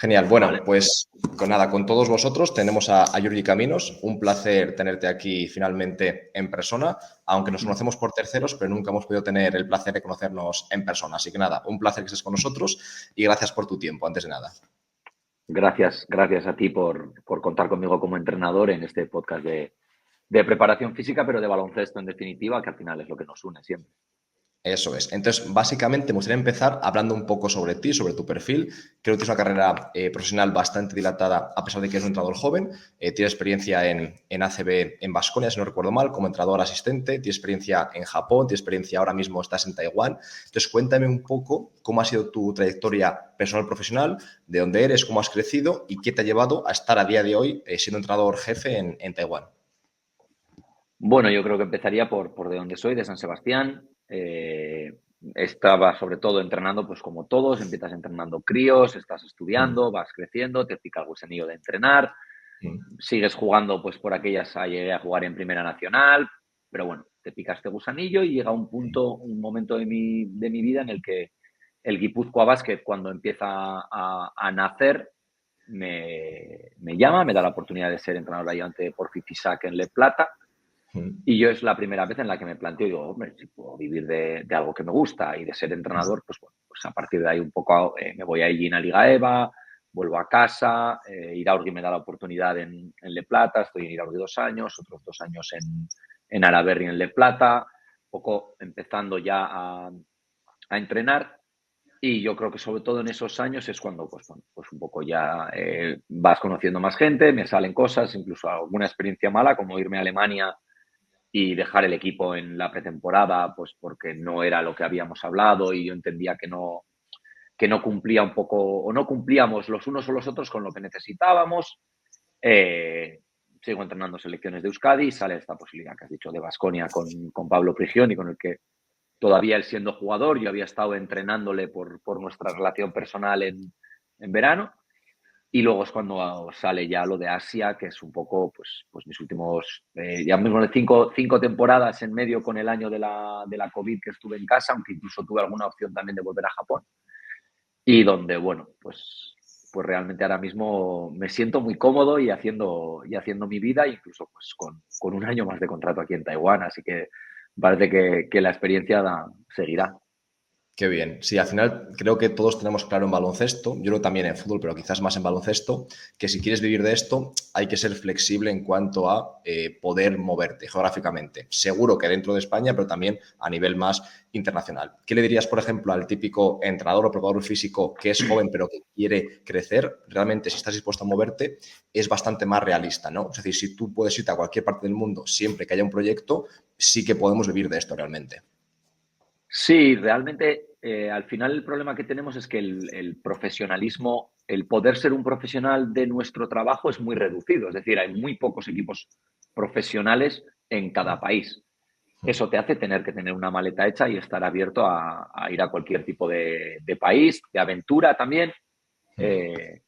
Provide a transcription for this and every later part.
Genial. Bueno, Vale. pues con todos vosotros tenemos a Jordi Caminos. Un placer tenerte aquí finalmente en persona, aunque nos conocemos por terceros, pero nunca hemos podido tener el placer de conocernos en persona. Así que nada, un placer que estés con nosotros y gracias por tu tiempo, antes de nada. Gracias a ti por contar conmigo como entrenador en este podcast de preparación física, pero de baloncesto en definitiva, que al final es lo que nos une siempre. Eso es. Entonces, básicamente, me gustaría empezar hablando un poco sobre ti, sobre tu perfil. Creo que tienes una carrera profesional bastante dilatada, a pesar de que eres un entrenador joven. Tienes experiencia en ACB en Baskonia, si no recuerdo mal, como entrenador asistente. Tienes experiencia en Japón, tienes experiencia ahora mismo, estás en Taiwán. Entonces, cuéntame un poco cómo ha sido tu trayectoria personal profesional, de dónde eres, cómo has crecido y qué te ha llevado a estar a día de hoy siendo entrenador jefe en Taiwán. Bueno, yo creo que empezaría por de donde soy, de San Sebastián. Estaba sobre todo entrenando, pues como todos, empiezas entrenando críos, estás Mm, estudiando, vas creciendo, te pica el gusanillo de entrenar, mm, sigues jugando, pues por aquellas llegué a jugar en Primera Nacional, pero bueno, te pica este gusanillo y llega un punto, un momento de mi vida en el que el Guipúzcoa Basket, cuando empieza a nacer, me llama, me da la oportunidad de ser entrenador ayudante por Fifisac en Le Plata. mm, Y yo es la primera vez en la que me planteo, digo, hombre, si puedo vivir de algo que me gusta y de ser entrenador, pues bueno, pues a partir de ahí un poco me voy a Illín a Liga EVA, vuelvo a casa, Iraurgi me da la oportunidad en Le Plata, estoy en Iraurgi 2 años, otros 2 años en Araberri en Le Plata, un poco empezando ya a entrenar. Y yo creo que sobre todo en esos años es cuando, pues, bueno, pues un poco ya vas conociendo más gente, me salen cosas, incluso alguna experiencia mala, como irme a Alemania y dejar el equipo en la pretemporada, pues porque no era lo que habíamos hablado y yo entendía que no cumplía un poco, o no cumplíamos los unos o los otros con lo que necesitábamos. Eh, Sigo entrenando selecciones de Euskadi y sale esta posibilidad que has dicho de Baskonia con Pablo Prigioni, con el que todavía él siendo jugador, yo había estado entrenándole por nuestra relación personal en verano. Y luego es cuando sale ya lo de Asia, que es un poco, pues mis últimos, ya mismo de cinco temporadas en medio con el año de la COVID que estuve en casa, aunque incluso tuve alguna opción también de volver a Japón. Y donde, bueno, pues realmente ahora mismo me siento muy cómodo y haciendo mi vida, incluso pues con un año más de contrato aquí en Taiwán. Así que parece que la experiencia seguirá. Qué bien. Sí, al final creo que todos tenemos claro en baloncesto, yo creo también en fútbol, pero quizás más en baloncesto, que si quieres vivir de esto hay que ser flexible en cuanto a poder moverte geográficamente. Seguro que dentro de España, pero también a nivel más internacional. ¿Qué le dirías, por ejemplo, al típico entrenador o preparador físico que es joven pero que quiere crecer? Realmente, si estás dispuesto a moverte, es bastante más realista, ¿no? Es decir, si tú puedes irte a cualquier parte del mundo siempre que haya un proyecto, sí que podemos vivir de esto realmente. Sí, realmente al final el problema que tenemos es que el profesionalismo, el poder ser un profesional de nuestro trabajo es muy reducido. Es decir, hay muy pocos equipos profesionales en cada país. Eso te hace tener que tener una maleta hecha y estar abierto a ir a cualquier tipo de país, de aventura también. Eh,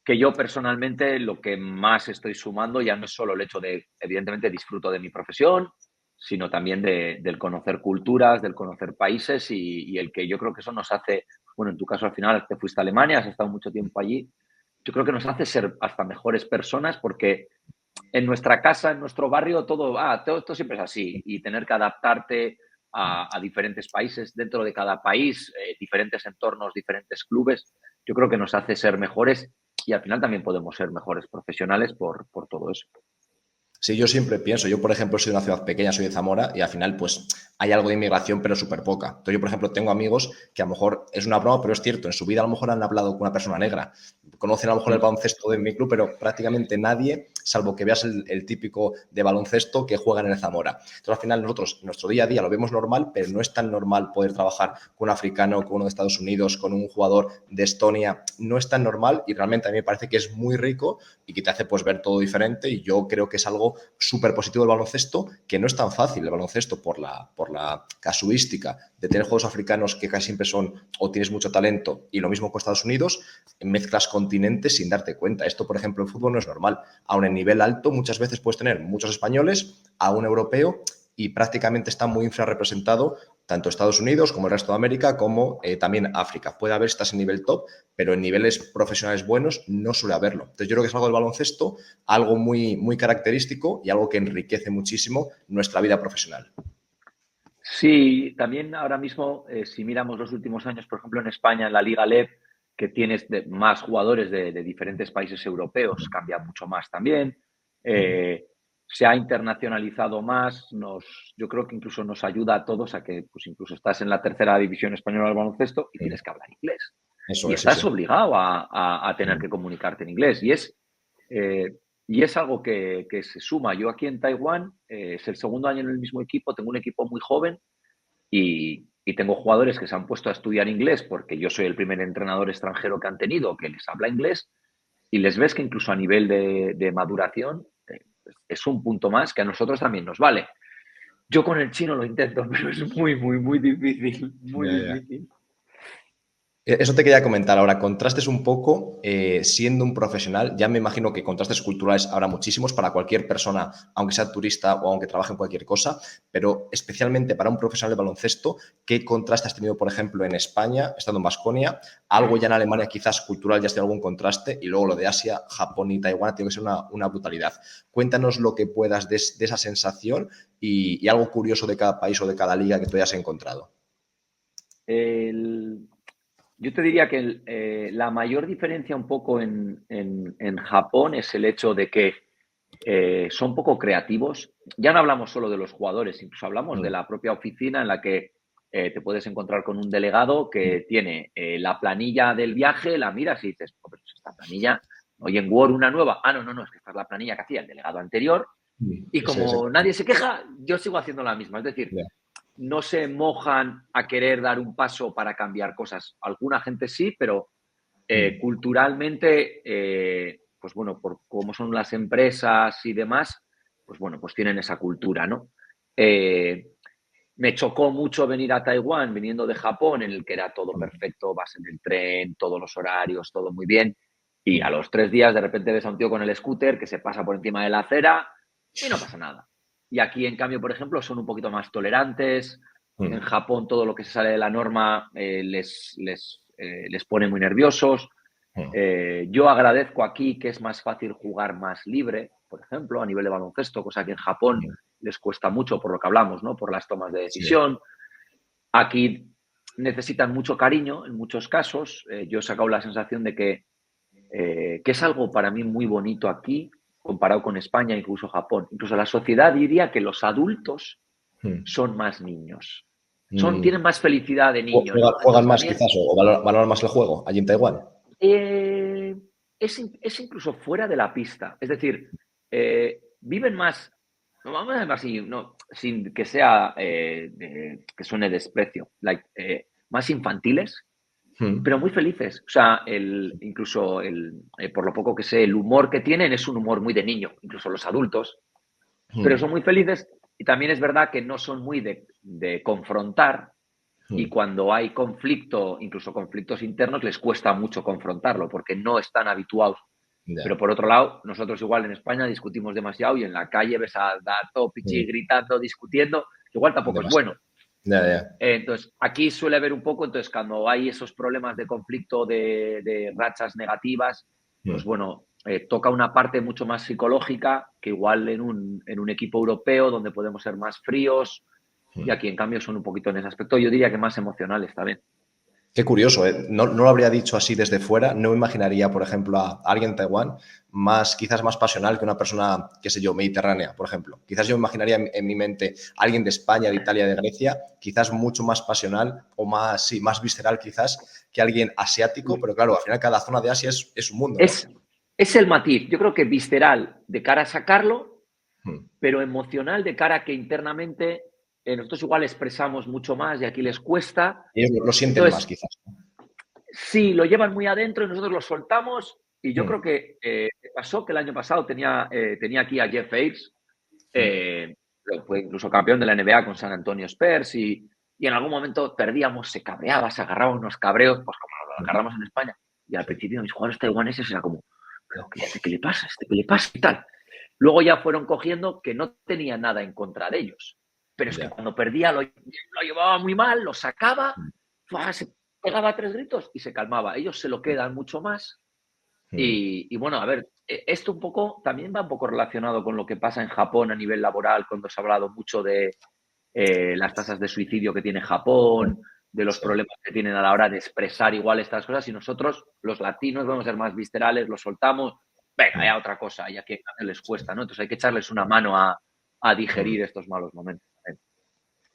que yo personalmente lo que más estoy sumando ya no es solo el hecho de, evidentemente, disfruto de mi profesión, sino también del conocer culturas, del conocer países y el que yo creo que eso nos hace, bueno, en tu caso al final te fuiste a Alemania, has estado mucho tiempo allí, yo creo que nos hace ser hasta mejores personas porque en nuestra casa, en nuestro barrio, todo esto siempre es así y tener que adaptarte a diferentes países, dentro de cada país, diferentes entornos, diferentes clubes, yo creo que nos hace ser mejores y al final también podemos ser mejores profesionales por todo eso. Sí, yo siempre pienso, yo por ejemplo soy de una ciudad pequeña, soy de Zamora y al final pues hay algo de inmigración pero súper poca. Entonces yo por ejemplo tengo amigos que a lo mejor es una broma pero es cierto, en su vida a lo mejor han hablado con una persona negra, conocen a lo mejor el baloncesto de mi club pero prácticamente nadie, salvo que veas el típico de baloncesto que juega en el Zamora. Entonces al final nosotros, nuestro día a día lo vemos normal pero no es tan normal poder trabajar con un africano, con uno de Estados Unidos, con un jugador de Estonia, no es tan normal y realmente a mí me parece que es muy rico y que te hace pues ver todo diferente y yo creo que es algo súper positivo del baloncesto, que no es tan fácil el baloncesto por la casuística de tener juegos africanos que casi siempre son o tienes mucho talento y lo mismo con Estados Unidos, mezclas continentes sin darte cuenta. Esto, por ejemplo, en fútbol no es normal. Aún en nivel alto muchas veces puedes tener muchos españoles a un europeo y prácticamente está muy infrarrepresentado tanto Estados Unidos como el resto de América, como también África. Puede haber estas en nivel top, pero en niveles profesionales buenos no suele haberlo. Entonces yo creo que es algo del baloncesto, algo muy, muy característico y algo que enriquece muchísimo nuestra vida profesional. Sí, también ahora mismo, si miramos los últimos años, por ejemplo, en España, en la Liga LEB, que tienes más jugadores de diferentes países europeos, cambia mucho más también. Se ha internacionalizado más, yo creo que incluso nos ayuda a todos a que, pues incluso estás en la tercera división española del baloncesto y tienes que hablar inglés. Eso Y es, sí, estás sí. obligado a tener que comunicarte en inglés. Eh, y es algo que se suma. Yo aquí en Taiwán, es el segundo año en el mismo equipo, tengo un equipo muy joven y tengo jugadores que se han puesto a estudiar inglés porque yo soy el primer entrenador extranjero que han tenido que les habla inglés y les ves que incluso a nivel de maduración es un punto más que a nosotros también nos vale. Yo con el chino lo intento, pero es muy, muy, muy difícil, muy Ya, ya. difícil. Eso te quería comentar ahora, contrastes un poco, siendo un profesional, ya me imagino que contrastes culturales habrá muchísimos para cualquier persona, aunque sea turista o aunque trabaje en cualquier cosa, pero especialmente para un profesional de baloncesto, ¿qué contraste has tenido, por ejemplo, en España, estando en Baskonia? Algo ya en Alemania quizás cultural ya has tenido algún contraste y luego lo de Asia, Japón y Taiwán tiene que ser una brutalidad. Cuéntanos lo que puedas de esa sensación y algo curioso de cada país o de cada liga que tú hayas encontrado. El, Yo te diría que la mayor diferencia un poco en Japón es el hecho de que son poco creativos. Ya no hablamos solo de los jugadores, incluso hablamos de la propia oficina en la que te puedes encontrar con un delegado que tiene la planilla del viaje, la miras y dices, oh, pero esta planilla, oye, en Word una nueva. Ah, no, no, no, es que esta es la planilla que hacía el delegado anterior. Y Sí, sí. como nadie se queja, yo sigo haciendo la misma. Es decir, Ya. no se mojan a querer dar un paso para cambiar cosas. Alguna gente sí, pero culturalmente, pues bueno, por cómo son las empresas y demás, pues bueno, pues tienen esa cultura, ¿no? Eh, Me chocó mucho venir a Taiwán viniendo de Japón, en el que era todo perfecto, vas en el tren, todos los horarios, todo muy bien. Y a los 3 días de repente ves a un tío con el scooter que se pasa por encima de la acera y no pasa nada. Y aquí, en cambio, por ejemplo, son un poquito más tolerantes. En Japón todo lo que se sale de la norma les pone muy nerviosos. Yo agradezco aquí que es más fácil jugar más libre, por ejemplo, a nivel de baloncesto, cosa que en Japón les cuesta mucho por lo que hablamos, ¿no? Por las tomas de Sí. decisión. Aquí necesitan mucho cariño en muchos casos. Yo he sacado la sensación de que es algo para mí muy bonito aquí, comparado con España, incluso Japón. Incluso la sociedad diría que los adultos son más niños. Tienen más felicidad de niño, ¿no? ¿Juegan Entonces más también quizás o valoran más el juego allí en Taiwán? eh, es incluso fuera de la pista. Es decir, viven más, no, vamos a decirlo así, no, sin que sea que suene desprecio, más infantiles, pero muy felices. O sea, incluso por lo poco que sé, el humor que tienen es un humor muy de niño, incluso los adultos, pero son muy felices y también es verdad que no son muy de confrontar y cuando hay conflicto, incluso conflictos internos, les cuesta mucho confrontarlo porque no están habituados. Ya. Pero por otro lado, nosotros igual en España discutimos demasiado y en la calle ves a Dato, Pichi gritando, discutiendo, igual tampoco es Demasiado. bueno. Ya, ya. Entonces, aquí suele haber un poco, entonces cuando hay esos problemas de conflicto, de rachas negativas, pues bueno, toca una parte mucho más psicológica que igual en un equipo europeo donde podemos ser más fríos y aquí en cambio son un poquito en ese aspecto, yo diría que más emocionales también. Qué curioso, ¿eh? No, no lo habría dicho así desde fuera. No me imaginaría, por ejemplo, a alguien en Taiwán quizás más pasional que una persona, qué sé yo, mediterránea, por ejemplo. Quizás yo me imaginaría en mi mente a alguien de España, de Italia, de Grecia, quizás mucho más pasional o más, sí, más visceral quizás que alguien asiático, pero claro, al final cada zona de Asia es un mundo, ¿no? Es, es el matiz, yo creo que visceral de cara a sacarlo, pero emocional de cara a que internamente nosotros igual expresamos mucho más y aquí les cuesta. Ellos lo sienten más, Entonces, quizás. sí, lo llevan muy adentro y nosotros lo soltamos. Y yo creo que pasó que el año pasado tenía aquí a Jeff Ayres, fue incluso campeón de la NBA con San Antonio Spurs y en algún momento perdíamos, se cabreaba, se agarraba unos cabreos, pues como lo agarramos en España. Y al principio mis jugadores taiwaneses era como, pero ¿qué le pasa? ¿Qué le pasa? Y tal. Luego ya fueron cogiendo que no tenía nada en contra de ellos. Pero es que ya. cuando perdía lo llevaba muy mal, lo sacaba, se pegaba 3 gritos y se calmaba. Ellos se lo quedan mucho más. Mm, Y bueno, a ver, esto un poco también va un poco relacionado con lo que pasa en Japón a nivel laboral, cuando se ha hablado mucho de las tasas de suicidio que tiene mm, Japón, de los sí. problemas que tienen a la hora de expresar igual estas cosas, y nosotros, los latinos, vamos a ser más viscerales, lo soltamos, venga, Mm, ya otra cosa, ya que les sí. cuesta, ¿no? Entonces hay que echarles una mano a Mm. digerir estos malos momentos.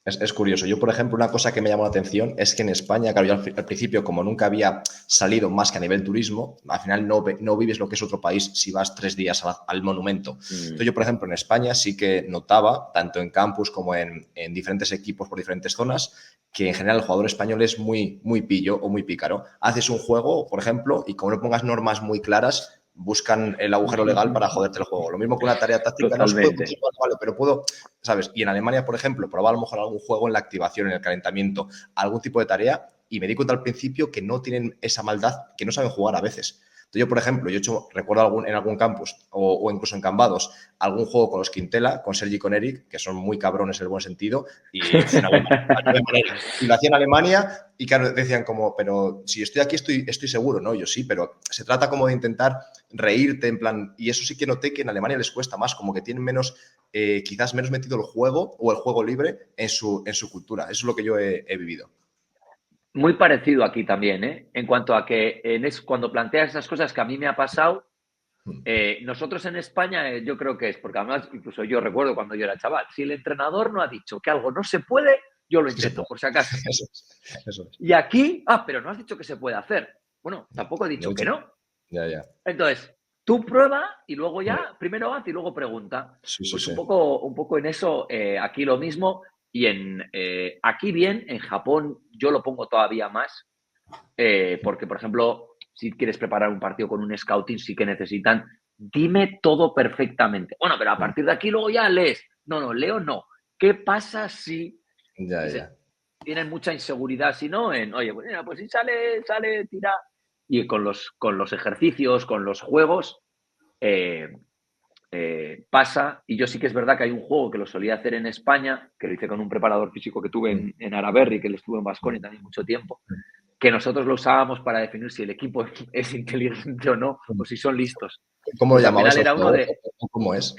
Es curioso. Yo, por ejemplo, una cosa que me llamó la atención es que en España, claro, yo al principio, como nunca había salido más que a nivel turismo, al final no vives lo que es otro país si vas 3 días al monumento. Mm, Entonces, yo, por ejemplo, en España sí que notaba, tanto en campus como en diferentes equipos por diferentes zonas, que en general el jugador español es muy pillo o muy pícaro. Haces un juego, por ejemplo, y como no pongas normas muy claras, buscan el agujero legal para joderte el juego. Lo mismo que una tarea táctica, no se puede totalmente. mucho más, vale, pero puedo, ¿sabes? Y en Alemania, por ejemplo, probaba a lo mejor algún juego en la activación, en el calentamiento, algún tipo de tarea, y me di cuenta al principio que no tienen esa maldad, que no saben jugar a veces. Entonces yo, por ejemplo, yo he hecho, recuerdo en algún campus o incluso en Cambados, algún juego con los Quintela, con Sergi y con Eric, que son muy cabrones en el buen sentido, y en Alemania, y lo hacía en Alemania y claro, decían como, pero si estoy aquí estoy seguro, ¿no? Yo sí, pero se trata como de intentar reírte en plan, y eso sí que noté que en Alemania les cuesta más, como que tienen menos, quizás menos metido el juego o el juego libre en su cultura. Eso es lo que yo he vivido. Muy parecido aquí también, ¿eh? En cuanto a que cuando planteas esas cosas que a mí me ha pasado, Mm. nosotros en España, yo creo que es, porque además, incluso yo recuerdo cuando yo era chaval, si el entrenador no ha dicho que algo no se puede, yo lo Sí se intento, puede. por si acaso. Eso es. Eso es. Y aquí, pero no has dicho que se puede hacer. Bueno, tampoco he Lo he dicho que dicho. no. Ya, ya. Entonces, tú prueba y luego Mm. ya, primero haz y luego pregunta. Sí, sí, Pues sí. un poco en eso, aquí lo mismo. Y aquí bien, en Japón yo lo pongo todavía más, porque, por ejemplo, si quieres preparar un partido con un scouting, sí que necesitan, dime todo perfectamente. Bueno, pero a Mm. partir de aquí luego ya lees. No, no, leo no. ¿Qué pasa si Ya, y ya. tienen mucha inseguridad, si no, oye, pues, mira, pues si sale, tira. Y con los ejercicios, con los juegos, eh, pasa. Y yo sí que es verdad que hay un juego que lo solía hacer en España, que lo hice con un preparador físico que tuve Mm. en Araberri, que le estuvo en Mm. Baskonia también mucho tiempo, que nosotros lo usábamos para definir si el equipo es inteligente o no, Mm. o si son listos. ¿Cómo lo Pues al llamabais final el era uno juego? de, ¿Cómo es?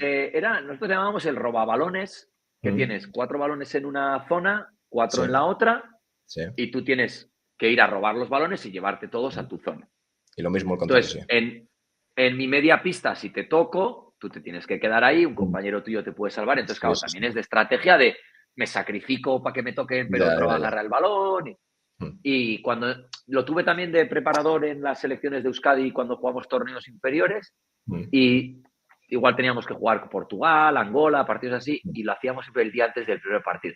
nosotros llamábamos el robabalones, que Mm. tienes 4 balones en una zona, 4 Sí, en la otra, sí. y tú tienes que ir a robar los balones y llevarte todos a Mm. tu zona. Y lo mismo el contrario, sí. Entonces, en mi media pista, si te toco, tú te tienes que quedar ahí, un Mm. compañero tuyo te puede salvar. Entonces, Sí, claro, sí, sí. también es de estrategia de me sacrifico para que me toquen, pero Ya, otro ya, ya. agarra el balón. Mm. Y cuando lo tuve también de preparador en las selecciones de Euskadi cuando jugamos torneos inferiores, Mm. y igual teníamos que jugar con Portugal, Angola, partidos así, y lo hacíamos siempre el día antes del primer partido.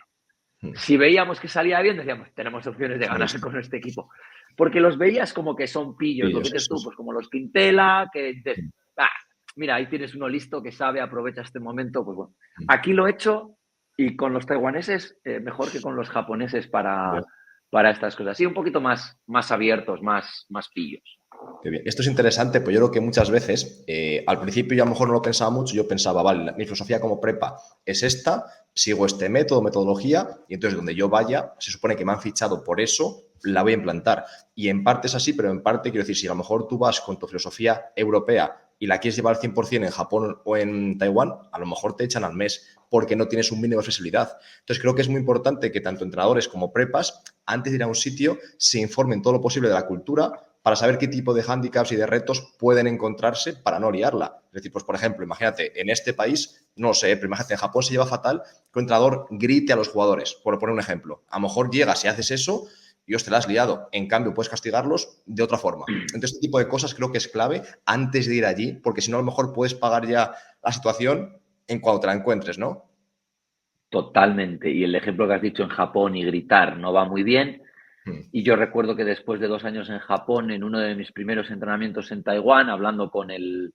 Mm. Si veíamos que salía bien, decíamos, tenemos opciones de Sí, ganar sí. con este equipo. Porque los veías como que son pillos, lo que Pillos, dices eso tú, es. pues como los Quintela, que dices, Mm. ah, mira, ahí tienes uno listo que sabe, aprovecha este momento, pues bueno. Mm. Aquí lo he hecho y con los taiwaneses mejor que con los japoneses Ya. para estas cosas. Sí, un poquito más abiertos, más pillos. Qué bien. Esto es interesante, pues yo creo que muchas veces, al principio yo a lo mejor no lo pensaba mucho, yo pensaba, vale, mi filosofía como prepa es esta, sigo este método, metodología, y entonces donde yo vaya, se supone que me han fichado por eso, la voy a implantar. Y en parte es así, pero en parte quiero decir, si a lo mejor tú vas con tu filosofía europea y la quieres llevar al 100% en Japón o en Taiwán, a lo mejor te echan al mes porque no tienes un mínimo de flexibilidad. Entonces creo que es muy importante que tanto entrenadores como prepas, antes de ir a un sitio, se informen todo lo posible de la cultura para saber qué tipo de hándicaps y de retos pueden encontrarse para no liarla. Es decir, pues por ejemplo, imagínate, en este país, no lo sé, pero imagínate, en Japón se lleva fatal que un entrenador grite a los jugadores, por poner un ejemplo. A lo mejor llegas y haces eso y os te la has liado. En cambio, puedes castigarlos de otra forma. Entonces, este tipo de cosas creo que es clave antes de ir allí, porque si no, a lo mejor puedes pagar ya la situación en cuando te la encuentres, ¿no? Totalmente. Y el ejemplo que has dicho en Japón y gritar no va muy bien. Mm. Y yo recuerdo que después de 2 años en Japón, en uno de mis primeros entrenamientos en Taiwán, hablando con el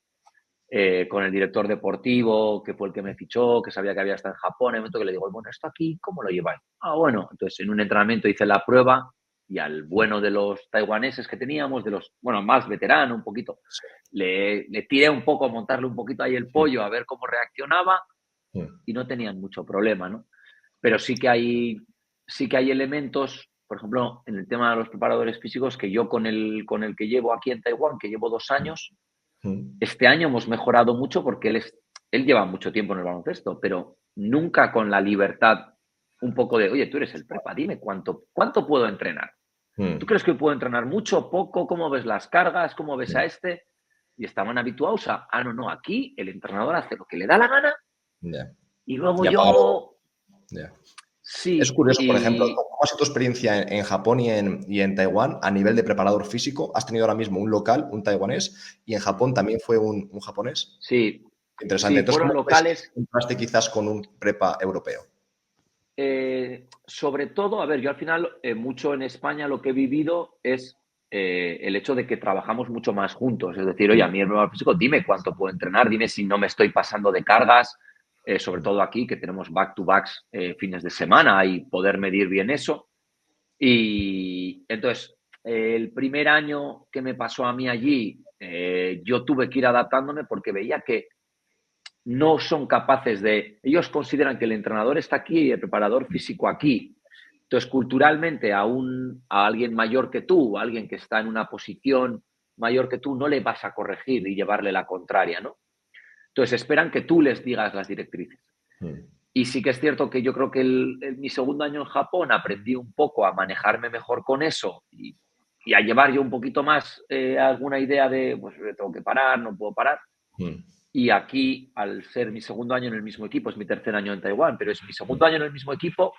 director deportivo, que fue el que me fichó, que sabía que había estado en Japón, en el momento que le digo, bueno, esto aquí, ¿cómo lo lleváis? Bueno, entonces en un entrenamiento hice la prueba y al bueno de los taiwaneses que teníamos, de los, bueno, más veterano un poquito, Sí. le tiré un poco, a montarle un poquito ahí el pollo, a ver cómo reaccionaba, Mm. y no tenían mucho problema, ¿no? pero sí que hay elementos, por ejemplo, en el tema de los preparadores físicos, que yo con el que llevo aquí en Taiwán, que llevo 2 años, este año hemos mejorado mucho porque él lleva mucho tiempo en el baloncesto, pero nunca con la libertad un poco de, oye, tú eres el prepa, dime cuánto puedo entrenar. ¿Tú crees que puedo entrenar mucho, poco? ¿Cómo ves las cargas? ¿Cómo ves a este? Y estaban habituados a, no, aquí el entrenador hace lo que le da la gana Ya. y luego Ya pagar. yo, Ya. Es sí, curioso, por ejemplo, y ¿cómo ha sido tu experiencia en Japón y en Taiwán a nivel de preparador físico? ¿Has tenido ahora mismo un local, un taiwanés, y en Japón también fue un japonés? sí, Interesante. sí, Entonces, fueron ¿cómo ves que locales. contraste quizás con un prepa europeo? Sobre todo, a ver, yo al final, mucho en España lo que he vivido es el hecho de que trabajamos mucho más juntos. Es decir, oye, a mí el preparador físico, dime cuánto puedo entrenar, dime si no me estoy pasando de cargas, sobre todo aquí que tenemos back-to-backs fines de semana y poder medir bien eso. Y entonces, el primer año que me pasó a mí allí, yo tuve que ir adaptándome porque veía que no son capaces de, ellos consideran que el entrenador está aquí y el preparador físico aquí. Entonces, culturalmente, a alguien mayor que tú, a alguien que está en una posición mayor que tú, no le vas a corregir y llevarle la contraria, ¿no? Entonces, esperan que tú les digas las directrices. Y sí que es cierto que yo creo que mi segundo año en Japón aprendí un poco a manejarme mejor con eso y a llevar yo un poquito más alguna idea de, pues tengo que parar, no puedo parar. Y aquí, al ser mi segundo año en el mismo equipo, es mi tercer año en Taiwán, pero es mi segundo año en el mismo equipo,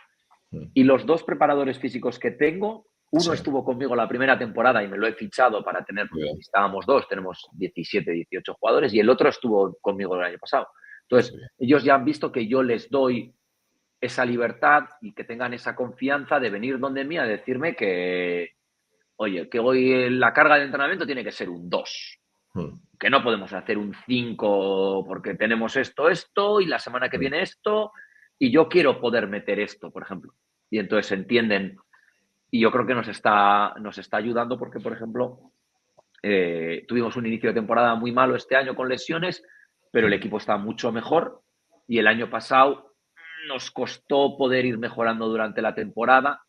y los dos preparadores físicos que tengo, uno Sí, estuvo conmigo la primera temporada y me lo he fichado para tener, muy porque bien, estábamos dos, tenemos 17, 18 jugadores, y el otro estuvo conmigo el año pasado. Entonces, muy bien. ellos ya han visto que yo les doy esa libertad y que tengan esa confianza de venir donde mí a decirme que, oye, que hoy la carga de entrenamiento tiene que ser un 2, que no podemos hacer un 5 porque tenemos esto, y la semana que viene esto, y yo quiero poder meter esto, por ejemplo. Y entonces entienden, y yo creo que nos está ayudando porque, por ejemplo, tuvimos un inicio de temporada muy malo este año con lesiones, pero el equipo está mucho mejor, y el año pasado nos costó poder ir mejorando durante la temporada,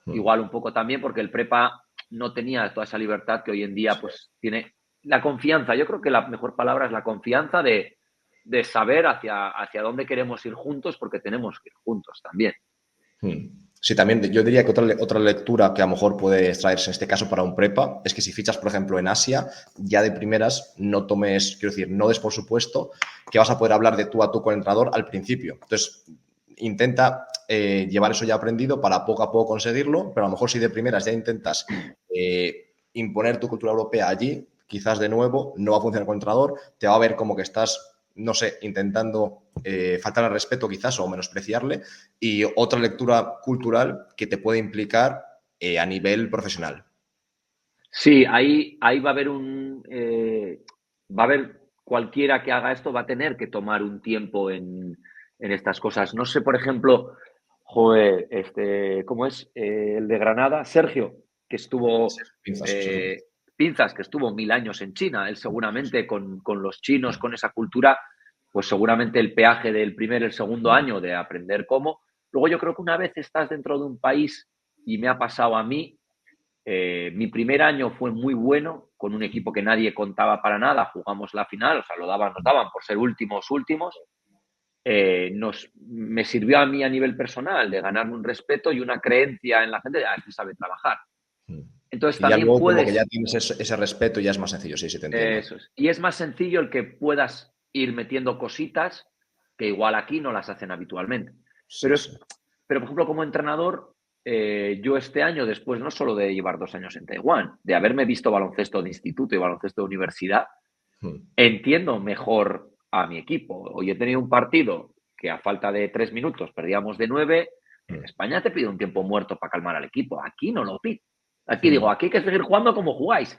igual un poco también porque el prepa no tenía toda esa libertad que hoy en día pues tiene la confianza. Yo creo que la mejor palabra es la confianza de saber hacia dónde queremos ir juntos, porque tenemos que ir juntos también. Sí, también yo diría que otra lectura que a lo mejor puede extraerse en este caso para un prepa es que si fichas, por ejemplo, en Asia, ya de primeras no tomes, quiero decir, no des por supuesto que vas a poder hablar de tú a tú con el entrenador al principio. Entonces, intenta llevar eso ya aprendido para poco a poco conseguirlo, pero a lo mejor si de primeras ya intentas imponer tu cultura europea allí, quizás de nuevo no va a funcionar con el entrenador, te va a ver como que estás, no sé, intentando faltar al respeto quizás o menospreciarle, y otra lectura cultural que te puede implicar a nivel profesional. Sí, ahí va a haber va a haber cualquiera que haga esto va a tener que tomar un tiempo en estas cosas. No sé, por ejemplo, joder, ¿cómo es? El de Granada, Sergio, que estuvo, Pinzas, sí. eh, Pinzas, que estuvo 1000 años en China. Él seguramente con los chinos, con esa cultura, pues seguramente el peaje del primer, el segundo año de aprender cómo. Luego yo creo que una vez estás dentro de un país, y me ha pasado a mí, mi primer año fue muy bueno, con un equipo que nadie contaba para nada, jugamos la final, o sea, nos daban por ser últimos. Me sirvió a mí a nivel personal de ganarme un respeto y una creencia en la gente de que sabe trabajar. Entonces Y ya también luego como que ya puedes, tienes ese respeto, ya es más sencillo, sí, sí, te entiendo. eso es. Y es más sencillo el que puedas ir metiendo cositas que igual aquí no las hacen habitualmente. Sí, Pero, sí. pero por ejemplo, como entrenador, yo este año, después no solo de llevar 2 años en Taiwán, de haberme visto baloncesto de instituto y baloncesto de universidad, entiendo mejor a mi equipo. Hoy he tenido un partido que a falta de 3 minutos perdíamos de 9. En España te pide un tiempo muerto para calmar al equipo. Aquí no lo pide. Aquí digo, aquí hay que seguir jugando como jugáis,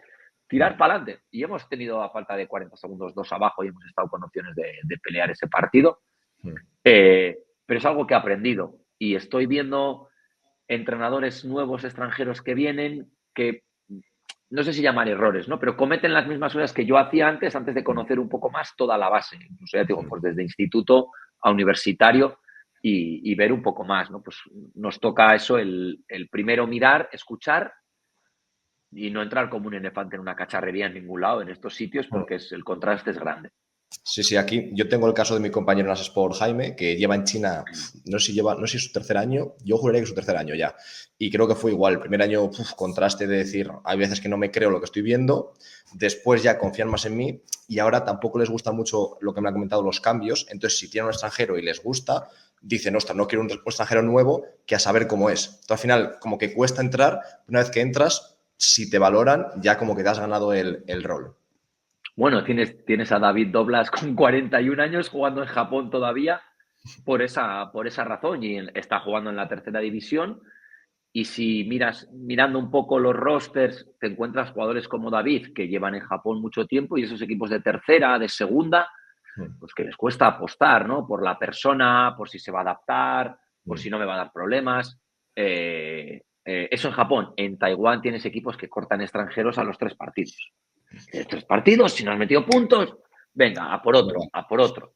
tirar para adelante. Y hemos tenido a falta de 40 segundos 2 abajo y hemos estado con opciones de pelear ese partido. Pero es algo que he aprendido y estoy viendo entrenadores nuevos extranjeros que vienen que no sé si llamar errores, ¿no? Pero cometen las mismas cosas que yo hacía antes de conocer un poco más toda la base. Incluso ya digo, pues desde instituto a universitario, y ver un poco más, ¿no? Pues nos toca eso, el primero mirar, escuchar y no entrar como un elefante en una cacharrería en ningún lado en estos sitios porque el contraste es grande. Sí, sí, aquí yo tengo el caso de mi compañero en Sport, Jaime, que lleva en China, no sé si es su tercer año, yo juraría que es su tercer año ya. Y creo que fue igual. El primer año, contraste de decir, hay veces que no me creo lo que estoy viendo, después ya confían más en mí y ahora tampoco les gusta mucho lo que me han comentado los cambios. Entonces, si tienen un extranjero y les gusta, dicen, ostras, no quiero un extranjero nuevo que a saber cómo es. Entonces, al final, como que cuesta entrar, una vez que entras, si te valoran, ya como que te has ganado el rol. Bueno, tienes a David Doblas con 41 años jugando en Japón todavía por esa razón y está jugando en la tercera división. Y si mirando un poco los rosters, te encuentras jugadores como David, que llevan en Japón mucho tiempo, y esos equipos de tercera, de segunda, pues que les cuesta apostar, ¿no? Por la persona, por si se va a adaptar, por si no me va a dar problemas. Eso en Japón. En Taiwán tienes equipos que cortan extranjeros a los 3 partidos. 3 partidos, si no has metido puntos, venga, a por otro, a por otro.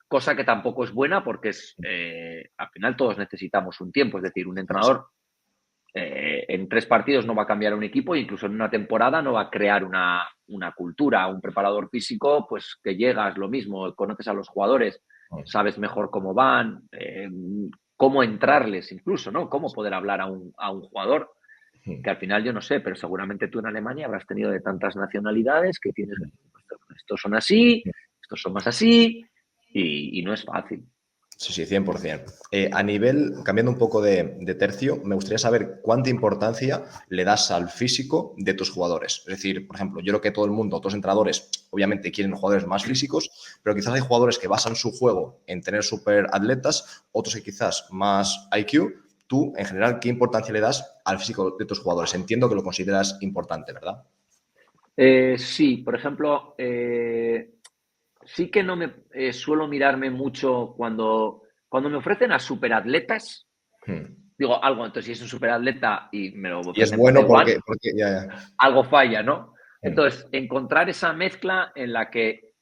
Cosa que tampoco es buena porque al final todos necesitamos un tiempo, es decir, un entrenador en 3 partidos no va a cambiar un equipo e incluso en una temporada no va a crear una cultura. Un preparador físico, pues que llegas, lo mismo, conoces a los jugadores, sabes mejor cómo van, cómo entrarles incluso, ¿no? Cómo poder hablar a un jugador, que al final yo no sé, pero seguramente tú en Alemania habrás tenido de tantas nacionalidades que tienes, estos son así, estos son más así, y no es fácil. Sí, sí, 100%. A nivel, cambiando un poco de tercio, me gustaría saber cuánta importancia le das al físico de tus jugadores. Es decir, por ejemplo, yo creo que todo el mundo, todos los entrenadores, obviamente quieren jugadores más físicos, pero quizás hay jugadores que basan su juego en tener súper atletas, otros que quizás más IQ. Tú, en general, ¿qué importancia le das al físico de tus jugadores? Entiendo que lo consideras importante, ¿verdad? Sí, por ejemplo, sí que no me suelo mirarme mucho cuando me ofrecen a superatletas, digo algo, entonces si es un superatleta y me lo Y es ofrecen por bueno Taiwán, porque ya. algo falla, ¿no? Entonces, encontrar esa mezcla en la que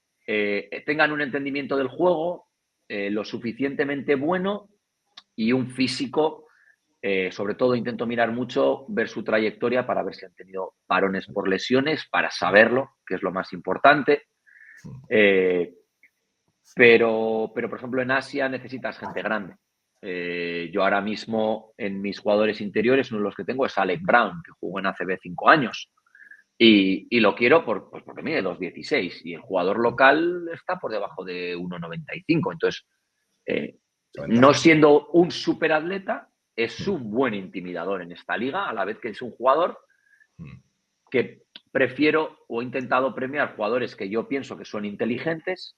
tengan un entendimiento del juego lo suficientemente bueno y un físico, sobre todo intento mirar mucho, ver su trayectoria para ver si han tenido parones por lesiones, para saberlo, que es lo más importante. Eh, por ejemplo, en Asia necesitas gente grande. Yo ahora mismo en mis jugadores interiores, uno de los que tengo es Alec Brown, que jugó en ACB 5 años. Y lo quiero pues porque mide 2,16 y el jugador local está por debajo de 1,95. Entonces, eh, no Ventaja. siendo un superatleta, es un buen intimidador en esta liga, a la vez que es un jugador que prefiero o he intentado premiar jugadores que yo pienso que son inteligentes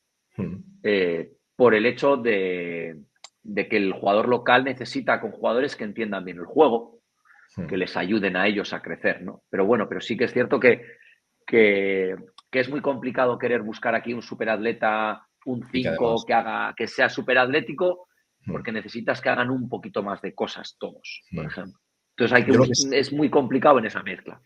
por el hecho de que el jugador local necesita con jugadores que entiendan bien el juego, que les ayuden a ellos a crecer, ¿no? Pero bueno, pero sí que es cierto que, que es muy complicado querer buscar aquí un superatleta, un Y que 5 además. que sea superatlético, porque necesitas que hagan un poquito más de cosas todos, por ejemplo. Entonces Yo lo que sí es muy complicado en esa mezcla.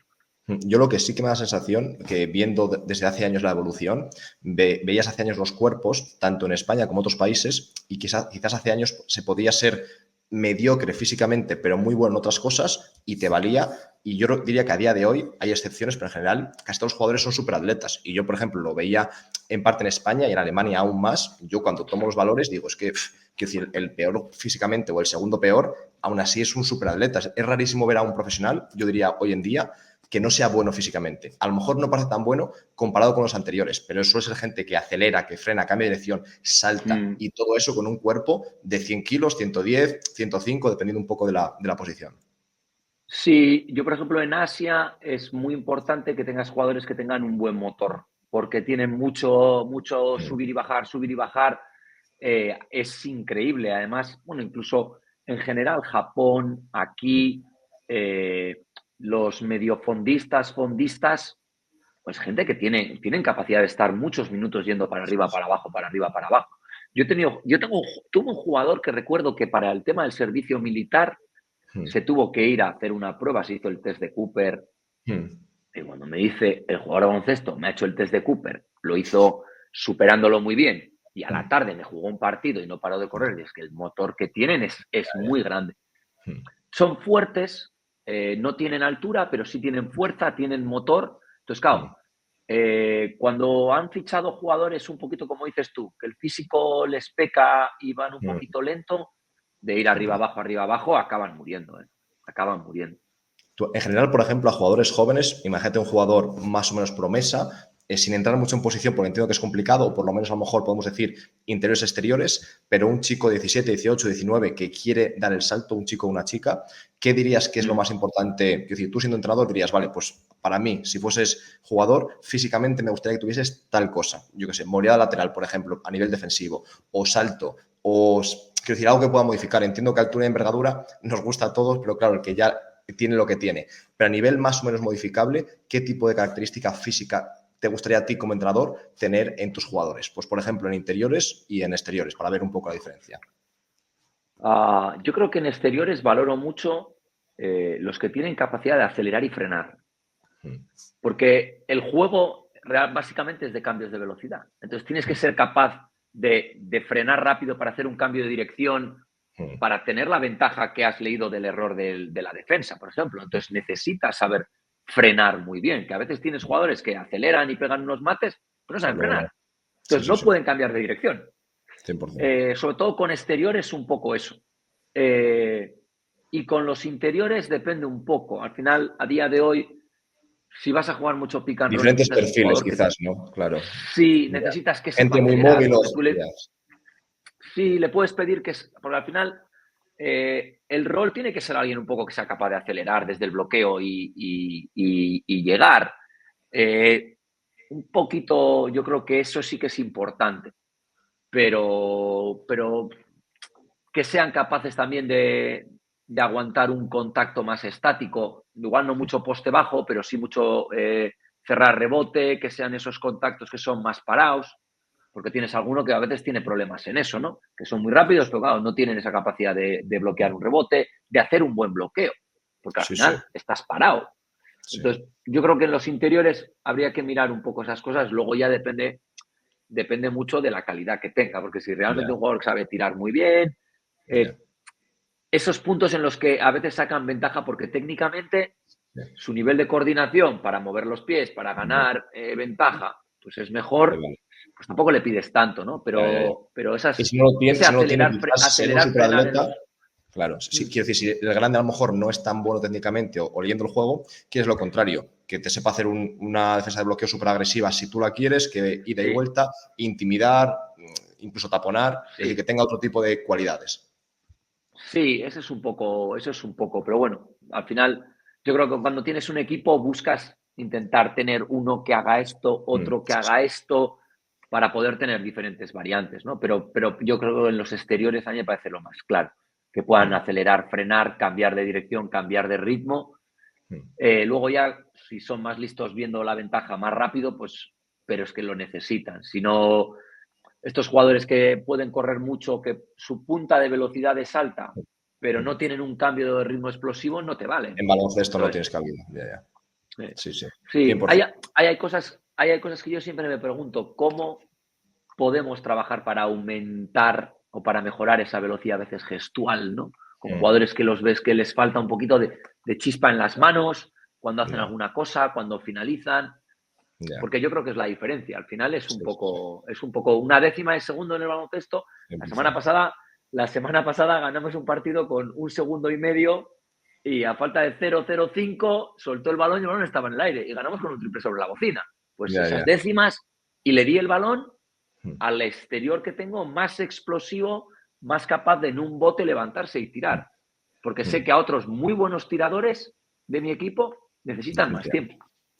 Yo lo que sí que me da la sensación que viendo desde hace años la evolución, veías hace años los cuerpos, tanto en España como en otros países, y quizás hace años se podía ser mediocre físicamente, pero muy bueno en otras cosas, y te valía. Y yo diría que a día de hoy hay excepciones, pero en general casi todos los jugadores son superatletas. Y yo, por ejemplo, lo veía en parte en España y en Alemania aún más. Yo cuando tomo los valores digo, es que, quiero decir, el peor físicamente o el segundo peor, aún así es un superatleta. Es rarísimo ver a un profesional, yo diría hoy en día, que no sea bueno físicamente. A lo mejor no parece tan bueno comparado con los anteriores, pero suele ser gente que acelera, que frena, cambia de dirección, salta y todo eso con un cuerpo de 100 kilos, 110, 105, dependiendo un poco de la posición. Sí, yo por ejemplo en Asia es muy importante que tengas jugadores que tengan un buen motor, porque tienen mucho subir y bajar, subir y bajar. Es increíble. Además, bueno, incluso en general Japón, aquí, los medio fondistas, pues gente que tienen capacidad de estar muchos minutos yendo para arriba, para abajo, para arriba, para abajo. Tuve un jugador que recuerdo que para el tema del servicio militar se tuvo que ir a hacer una prueba, se hizo el test de Cooper. Y cuando me dice el jugador de baloncesto, me ha hecho el test de Cooper, lo hizo superándolo muy bien y a la tarde me jugó un partido y no paró de correr, y es que el motor que tienen es muy grande. Son fuertes, no tienen altura, pero sí tienen fuerza, tienen motor. Entonces, claro, cuando han fichado jugadores un poquito como dices tú, que el físico les peca y van un poquito lento, de ir arriba abajo, acaban muriendo, acaban muriendo. En general, por ejemplo, a jugadores jóvenes, imagínate un jugador más o menos promesa, sin entrar mucho en posición, porque entiendo que es complicado, o por lo menos a lo mejor podemos decir interiores exteriores, pero un chico de 17, 18, 19 que quiere dar el salto, un chico o una chica, ¿qué dirías que es lo más importante? Es decir, tú siendo entrenador dirías, vale, pues para mí, si fueses jugador, físicamente me gustaría que tuvieses tal cosa. Yo qué sé, movilidad lateral, por ejemplo, a nivel defensivo, o salto, o quiero decir, algo que pueda modificar. Entiendo que altura y envergadura nos gusta a todos, pero claro, el que ya tiene lo que tiene. Pero a nivel más o menos modificable, ¿qué tipo de característica física te gustaría a ti como entrenador tener en tus jugadores? Pues, por ejemplo, en interiores y en exteriores, para ver un poco la diferencia. Yo creo que en exteriores valoro mucho los que tienen capacidad de acelerar y frenar. Porque el juego básicamente es de cambios de velocidad. Entonces tienes que ser capaz de frenar rápido para hacer un cambio de dirección, para tener la ventaja que has leído del error de la defensa, por ejemplo. Entonces necesitas saber frenar muy bien, que a veces tienes jugadores que aceleran y pegan unos mates, pero no saben frenar. Entonces no pueden cambiar de dirección. 100%. Sobre todo con exteriores un poco eso. Y con los interiores depende un poco. Al final, a día de hoy, si vas a jugar mucho pick and roll, Diferentes necesitas un perfiles, jugador quizás, ¿no? Claro. sí, necesitas que sepa Gente muy acelerar, móvil o... porque tú sí le puedes pedir que, porque al final el rol tiene que ser alguien un poco que sea capaz de acelerar desde el bloqueo y llegar. Un poquito, yo creo que eso sí que es importante, pero que sean capaces también de aguantar un contacto más estático, igual no mucho poste bajo, pero sí mucho cerrar rebote, que sean esos contactos que son más parados, porque tienes alguno que a veces tiene problemas en eso, ¿no? Que son muy rápidos, pero claro, no tienen esa capacidad de bloquear un rebote, de hacer un buen bloqueo, porque al final estás parado. Entonces, yo creo que en los interiores habría que mirar un poco esas cosas, luego ya depende mucho de la calidad que tenga, porque si realmente un jugador sabe tirar muy bien, esos puntos en los que a veces sacan ventaja porque técnicamente su nivel de coordinación para mover los pies, para ganar ventaja, pues es mejor, pues tampoco le pides tanto, ¿no? Pero y si no lo tiene, ese si no lo tiene, acelerar, quizás siendo un acelerar, frenar en superatleta, los... claro, sí, quiero decir, si el grande a lo mejor no es tan bueno técnicamente o leyendo el juego, quieres lo contrario, que te sepa hacer una defensa de bloqueo súper agresiva si tú la quieres, que ida y vuelta, intimidar, incluso taponar, es decir, que tenga otro tipo de cualidades. Sí, eso es un poco, pero bueno, al final yo creo que cuando tienes un equipo buscas intentar tener uno que haga esto, otro que haga esto, para poder tener diferentes variantes, ¿no? Pero yo creo que en los exteriores a mí me parece lo más claro, que puedan acelerar, frenar, cambiar de dirección, cambiar de ritmo. Luego ya, si son más listos viendo la ventaja más rápido, pues, pero es que lo necesitan. Si no, estos jugadores que pueden correr mucho, que su punta de velocidad es alta, pero no tienen un cambio de ritmo explosivo, no te valen. En baloncesto no Entonces, tienes cabida. Ya. Sí, sí. sí, 100%. hay cosas que yo siempre me pregunto, ¿cómo podemos trabajar para aumentar o para mejorar esa velocidad a veces gestual, ¿no? Con jugadores que los ves que les falta un poquito de chispa en las manos, cuando hacen alguna cosa, cuando finalizan. Porque yo creo que es la diferencia. Al final es un poco una décima de segundo en el baloncesto. La semana pasada ganamos un partido con un segundo y medio y a falta de 0,05 soltó el balón y el balón estaba en el aire y ganamos con un triple sobre la bocina. Pues esas décimas y le di el balón al exterior que tengo más explosivo, más capaz de en un bote levantarse y tirar. Porque sé que a otros muy buenos tiradores de mi equipo necesitan más tiempo.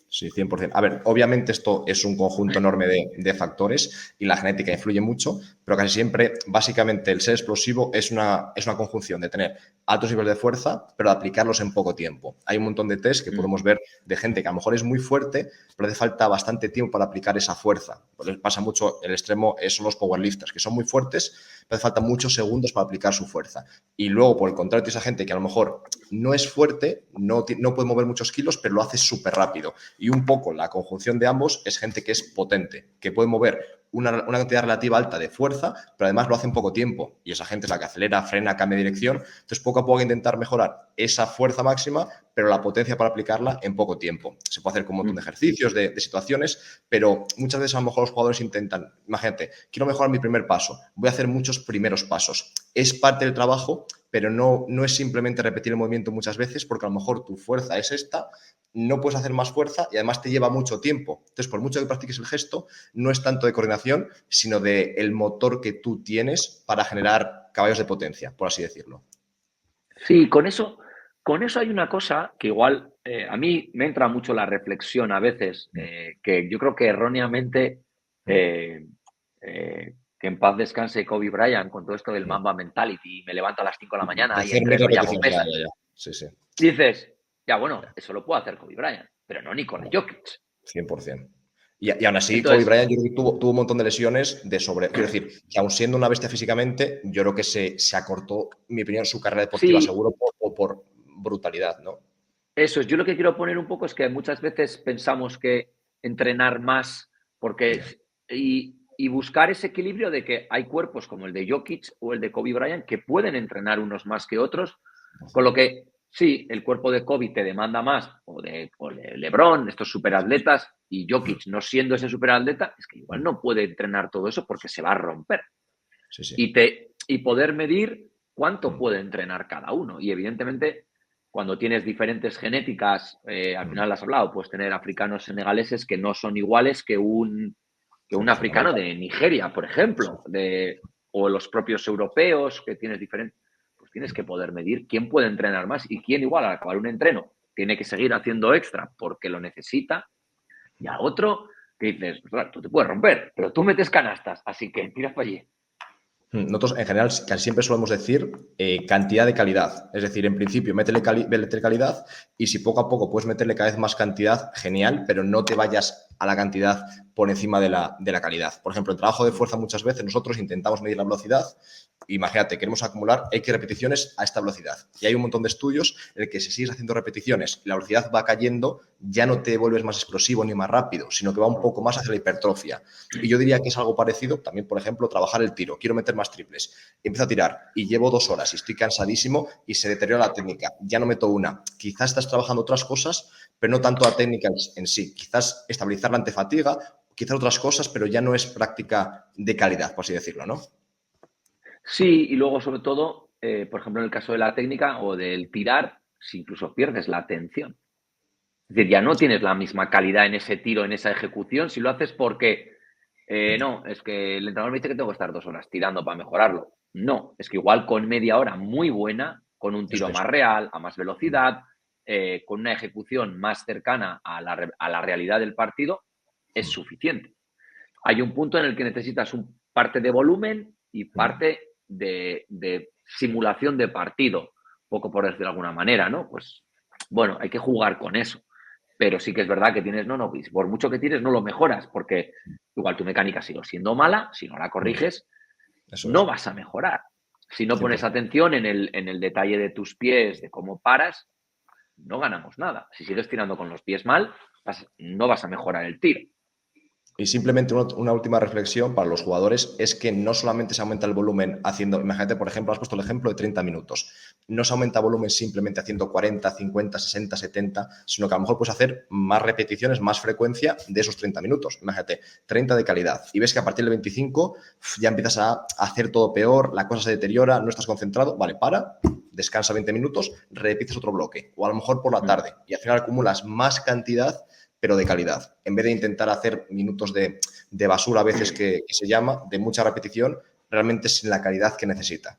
Sí, 100%. A ver, obviamente esto es un conjunto enorme de factores y la genética influye mucho, pero casi siempre, básicamente, el ser explosivo es una conjunción de tener altos niveles de fuerza, pero de aplicarlos en poco tiempo. Hay un montón de test que podemos ver de gente que a lo mejor es muy fuerte, pero hace falta bastante tiempo para aplicar esa fuerza. Pues pasa mucho, el extremo son los powerlifters, que son muy fuertes, pero hace falta muchos segundos para aplicar su fuerza. Y luego, por el contrario, esa gente que a lo mejor no es fuerte, no puede mover muchos kilos, pero lo hace súper rápido. Y un poco la conjunción de ambos es gente que es potente, que puede mover una cantidad relativa alta de fuerza, pero además lo hace en poco tiempo. Y esa gente es la que acelera, frena, cambia de dirección. Entonces, poco a poco intentar mejorar esa fuerza máxima, pero la potencia para aplicarla en poco tiempo. Se puede hacer con un montón de ejercicios, de situaciones, pero muchas veces a lo mejor los jugadores intentan, imagínate, quiero mejorar mi primer paso, voy a hacer muchos primeros pasos. Es parte del trabajo, pero no es simplemente repetir el movimiento muchas veces, porque a lo mejor tu fuerza es esta, no puedes hacer más fuerza y además te lleva mucho tiempo. Entonces, por mucho que practiques el gesto, no es tanto de coordinación, sino de el motor que tú tienes para generar caballos de potencia, por así decirlo. Sí, con eso hay una cosa que igual a mí me entra mucho la reflexión a veces, que yo creo que erróneamente, que en paz descanse Kobe Bryant con todo esto del Mamba Mentality, me levanto a las 5 de la De mañana y hacer mil entreno y hago repeticiones, pesas. ya. Sí, sí. Dices, ya bueno, eso lo puede hacer Kobe Bryant, pero no Nikola Jokic. 100%. Y aún así, Kobe Entonces, Bryant yo creo que tuvo un montón de lesiones de sobre. Quiero decir, que aún siendo una bestia físicamente, yo creo que se acortó, en mi opinión, su carrera deportiva sí, seguro por brutalidad, ¿no? eso es. Yo lo que quiero poner un poco es que muchas veces pensamos que entrenar más porque Yeah. y buscar ese equilibrio de que hay cuerpos como el de Jokic o el de Kobe Bryant que pueden entrenar unos más que otros, con lo que sí, el cuerpo de Kobe te demanda más o de LeBron, estos superatletas, y Jokic no siendo ese superatleta, es que igual no puede entrenar todo eso porque se va a romper. Sí, sí. Y poder medir cuánto puede entrenar cada uno. Y evidentemente, cuando tienes diferentes genéticas, al final has hablado, puedes tener africanos senegaleses que no son iguales que un 100% africano Jamaica. de Nigeria, por ejemplo, o los propios europeos que tienes diferentes. Pues tienes que poder medir quién puede entrenar más y quién igual al acabar un entreno tiene que seguir haciendo extra porque lo necesita, y a otro que dices, tú te puedes romper, pero tú metes canastas, así que tiras para allí. Nosotros, en general, casi siempre solemos decir cantidad de calidad. Es decir, en principio, métele calidad y si poco a poco puedes meterle cada vez más cantidad, genial, pero no te vayas a la cantidad por encima de la calidad. Por ejemplo, en trabajo de fuerza muchas veces nosotros intentamos medir la velocidad. Imagínate, queremos acumular X repeticiones a esta velocidad. Y hay un montón de estudios en el que si sigues haciendo repeticiones y la velocidad va cayendo, ya no te vuelves más explosivo ni más rápido, sino que va un poco más hacia la hipertrofia. Y yo diría que es algo parecido también, por ejemplo, trabajar el tiro. Quiero meter más triples. Empiezo a tirar y llevo 2 horas y estoy cansadísimo y se deteriora la técnica. Ya no meto una. Quizás estás trabajando otras cosas, pero no tanto la técnica en sí. Quizás estabilizar la antefatiga, quizás otras cosas, pero ya no es práctica de calidad, por así decirlo, ¿no? Sí, y luego sobre todo, por ejemplo, en el caso de la técnica o del tirar, si incluso pierdes la atención. Es decir, ya no tienes la misma calidad en ese tiro, en esa ejecución, si lo haces porque, no, es que el entrenador me dice que tengo que estar 2 horas tirando para mejorarlo. No, es que igual con media hora muy buena, con un tiro Eso es. más real, a más velocidad, con una ejecución más cercana a la realidad del partido, es suficiente. Hay un punto en el que necesitas parte de volumen y parte de simulación de partido, poco por decirlo de alguna manera, ¿no? Pues bueno, hay que jugar con eso. Pero sí que es verdad que tienes, no, por mucho que tires, no lo mejoras, porque igual tu mecánica sigue siendo mala, si no la corriges, Eso no es. vas a mejorar. Si no pones 100%. atención en el detalle de tus pies, de cómo paras, no ganamos nada. Si sigues tirando con los pies mal, no vas a mejorar el tiro. Y simplemente una última reflexión para los jugadores es que no solamente se aumenta el volumen haciendo, imagínate, por ejemplo, has puesto el ejemplo de 30 minutos, no se aumenta volumen simplemente haciendo 40, 50, 60, 70, sino que a lo mejor puedes hacer más repeticiones, más frecuencia de esos 30 minutos. Imagínate, 30 de calidad. Y ves que a partir del 25 ya empiezas a hacer todo peor, la cosa se deteriora, no estás concentrado, vale, descansa 20 minutos, repites otro bloque, o a lo mejor por la tarde, y al final acumulas más cantidad pero de calidad. En vez de intentar hacer minutos de basura a veces que se llama, de mucha repetición, realmente sin la calidad que necesita.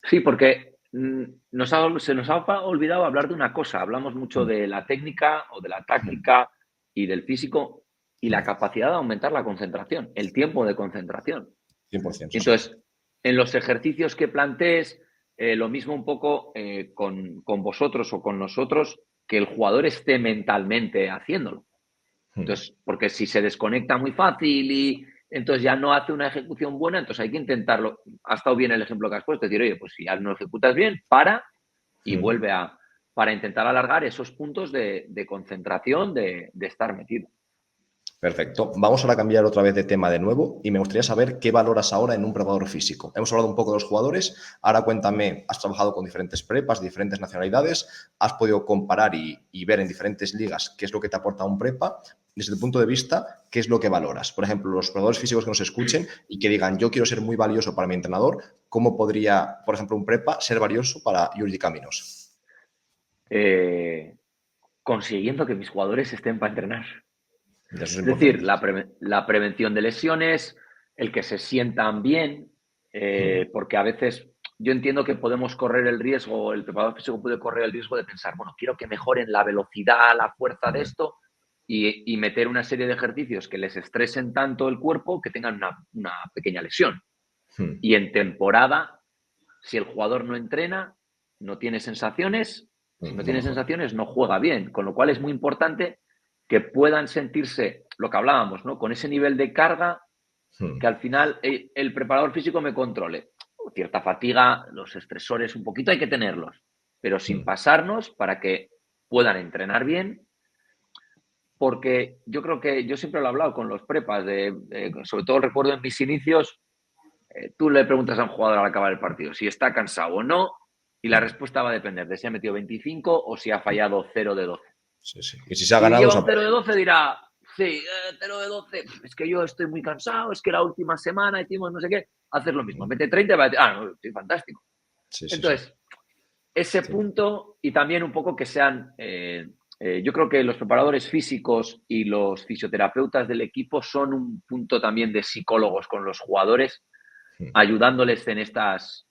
Sí, porque se nos ha olvidado hablar de una cosa. Hablamos mucho de la técnica o de la táctica y del físico y la capacidad de aumentar la concentración, el tiempo de concentración. 100%, sí. Entonces, en los ejercicios que plantees, lo mismo un poco con vosotros o con nosotros, que el jugador esté mentalmente haciéndolo. Entonces, porque si se desconecta muy fácil y entonces ya no hace una ejecución buena, entonces hay que intentarlo. Ha estado bien el ejemplo que has puesto, decir, oye, pues si ya no ejecutas bien, para y vuelve para intentar alargar esos puntos de concentración, de estar metido. Perfecto. Vamos ahora a cambiar otra vez de tema de nuevo y me gustaría saber qué valoras ahora en un preparador físico. Hemos hablado un poco de los jugadores, ahora cuéntame, has trabajado con diferentes prepas, diferentes nacionalidades, has podido comparar y ver en diferentes ligas qué es lo que te aporta un prepa. Desde tu punto de vista, ¿qué es lo que valoras? Por ejemplo, los preparadores físicos que nos escuchen y que digan, yo quiero ser muy valioso para mi entrenador, ¿cómo podría, por ejemplo, un prepa ser valioso para Jordi Caminos? Eh, Consiguiendo que mis jugadores estén para entrenar. Eso es Es decir, importante. la prevención de lesiones, el que se sientan bien, porque a veces yo entiendo que podemos correr el riesgo, el preparador físico puede correr el riesgo de pensar, bueno, quiero que mejoren la velocidad, la fuerza de esto y meter una serie de ejercicios que les estresen tanto el cuerpo que tengan una pequeña lesión. Y en temporada, si el jugador no entrena, no tiene sensaciones, si no No tiene mejor. sensaciones no juega bien, con lo cual es muy importante que puedan sentirse, lo que hablábamos, ¿no? Con ese nivel de carga que al final el preparador físico me controle. Cierta fatiga, los estresores un poquito hay que tenerlos, pero sin pasarnos para que puedan entrenar bien, porque yo creo que yo siempre lo he hablado con los prepas, sobre todo recuerdo en mis inicios, tú le preguntas a un jugador al acabar el partido si está cansado o no, y la respuesta va a depender de si ha metido 25 o si ha fallado 0 de 12. Sí, sí. Y si se ha Si ganado, lleva se ha un 0 de perdido. 12 dirá, sí, 0 de 12, es que yo estoy muy cansado, es que la última semana hicimos no sé qué, haces lo mismo, mete 30 y va a decir, no, estoy fantástico. Sí, sí, sí. Entonces, ese Sí. punto y también un poco que sean, yo creo que los preparadores físicos y los fisioterapeutas del equipo son un punto también de psicólogos con los jugadores, ayudándoles en estas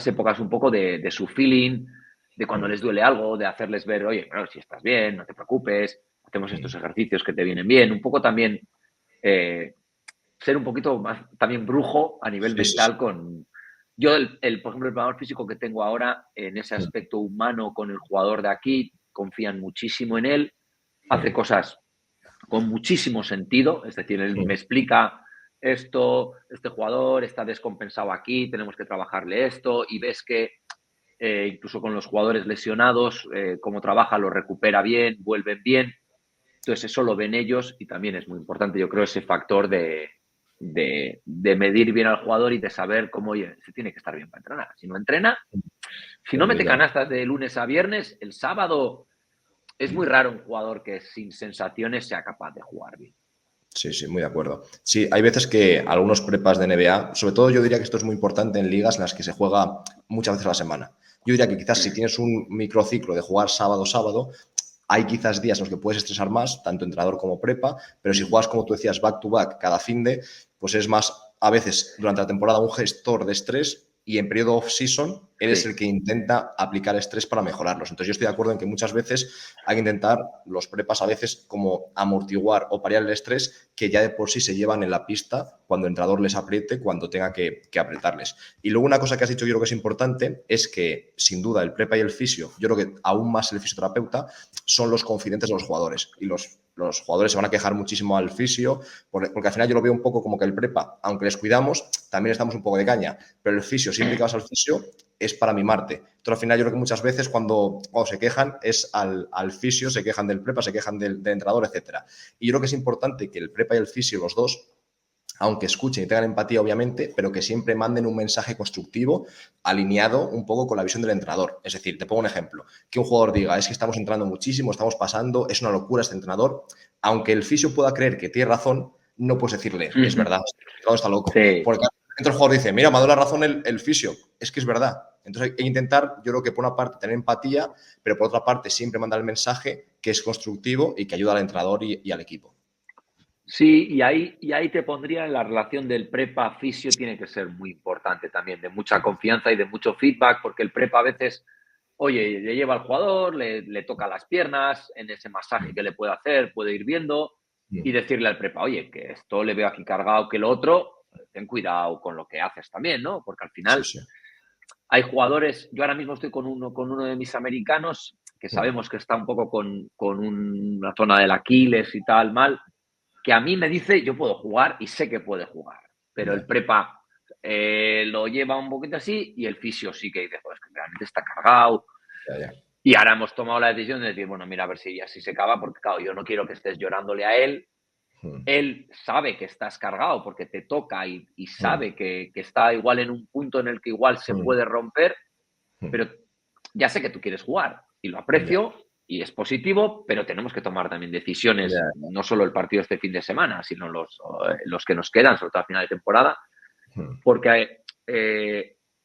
épocas un poco de su feeling, de cuando les duele algo, de hacerles ver, oye, bueno, si estás bien, no te preocupes, hacemos estos ejercicios que te vienen bien, un poco también eh, ser un poquito más también brujo a nivel Sí, sí, sí. mental con... Yo, por ejemplo, el preparador físico que tengo ahora, en ese aspecto humano con el jugador de aquí, confían muchísimo en él, hace cosas con muchísimo sentido, es decir, él me explica esto, este jugador está descompensado aquí, tenemos que trabajarle esto, y ves que incluso con los jugadores lesionados, cómo trabaja, lo recupera bien, vuelven bien. Entonces eso lo ven ellos y también es muy importante, yo creo, ese factor de medir bien al jugador y de saber cómo, oye, se tiene que estar bien para entrenar. Si no entrena, si no mete Complicado. canastas de lunes a viernes, el sábado es muy raro un jugador que sin sensaciones sea capaz de jugar bien. Sí, sí, muy de acuerdo. Sí, hay veces que algunos prepas de NBA, sobre todo yo diría que esto es muy importante en ligas en las que se juega muchas veces a la semana. Yo diría que quizás si tienes un microciclo de jugar sábado, hay quizás días en los que puedes estresar más, tanto entrenador como prepa, pero si juegas, como tú decías, back to back cada fin de, pues es más, a veces durante la temporada, un gestor de estrés y en periodo off-season eres el Sí. que intenta aplicar estrés para mejorarlos. Entonces yo estoy de acuerdo en que muchas veces hay que intentar, los prepas a veces, como amortiguar o paliar el estrés que ya de por sí se llevan en la pista cuando el entrenador les apriete, cuando tenga que apretarles. Y luego una cosa que has dicho yo creo que es importante es que, sin duda, el prepa y el fisio, yo creo que aún más el fisioterapeuta, son los confidentes de los jugadores. Y los jugadores se van a quejar muchísimo al fisio, porque al final yo lo veo un poco como que el prepa, aunque les cuidamos, también estamos un poco de caña, pero el fisio, siempre que vas al fisio, es para mimarte. Entonces, al final, yo creo que muchas veces cuando se quejan es al fisio, se quejan del prepa, se quejan del entrenador, etcétera. Y yo creo que es importante que el prepa y el fisio, los dos, aunque escuchen y tengan empatía, obviamente, pero que siempre manden un mensaje constructivo alineado un poco con la visión del entrenador. Es decir, te pongo un ejemplo, que un jugador diga, es que estamos entrenando muchísimo, estamos pasando, es una locura este entrenador, aunque el fisio pueda creer que tiene razón, no puedes decirle, es verdad, este entrenador está loco. Sí. Porque entonces el jugador dice, mira, me ha dado la razón el fisio, es que es verdad. Entonces hay que intentar, yo creo que por una parte tener empatía, pero por otra parte siempre mandar el mensaje que es constructivo y que ayuda al entrenador y al equipo. Sí, y ahí te pondría en la relación del prepa fisio, tiene que ser muy importante también, de mucha confianza y de mucho feedback, porque el prepa a veces, oye, le lleva al jugador, le toca las piernas, en ese masaje que le puede hacer, puede ir viendo y decirle al prepa, oye, que esto le veo aquí cargado, que lo otro, ten cuidado con lo que haces también, ¿no? Porque al Sí, final sí. hay jugadores, yo ahora mismo estoy con uno de mis americanos, que sabemos que está un poco con una zona del Aquiles y tal, mal, que a mí me dice, yo puedo jugar y sé que puede jugar, pero el Ya, prepa lo lleva un poquito así y el fisio sí que dice, pues que realmente está cargado. ya, ya. Y ahora hemos tomado la decisión de decir, bueno, mira, a ver si así se acaba, porque claro, yo no quiero que estés llorándole a él. Él sabe que estás cargado porque te toca y sabe que está igual en un punto en el que igual se puede romper, pero ya sé que tú quieres jugar y lo Ya, aprecio y es positivo, pero tenemos que tomar también decisiones, ya. no solo el partido este fin de semana, sino los que nos quedan, sobre todo a final de temporada, porque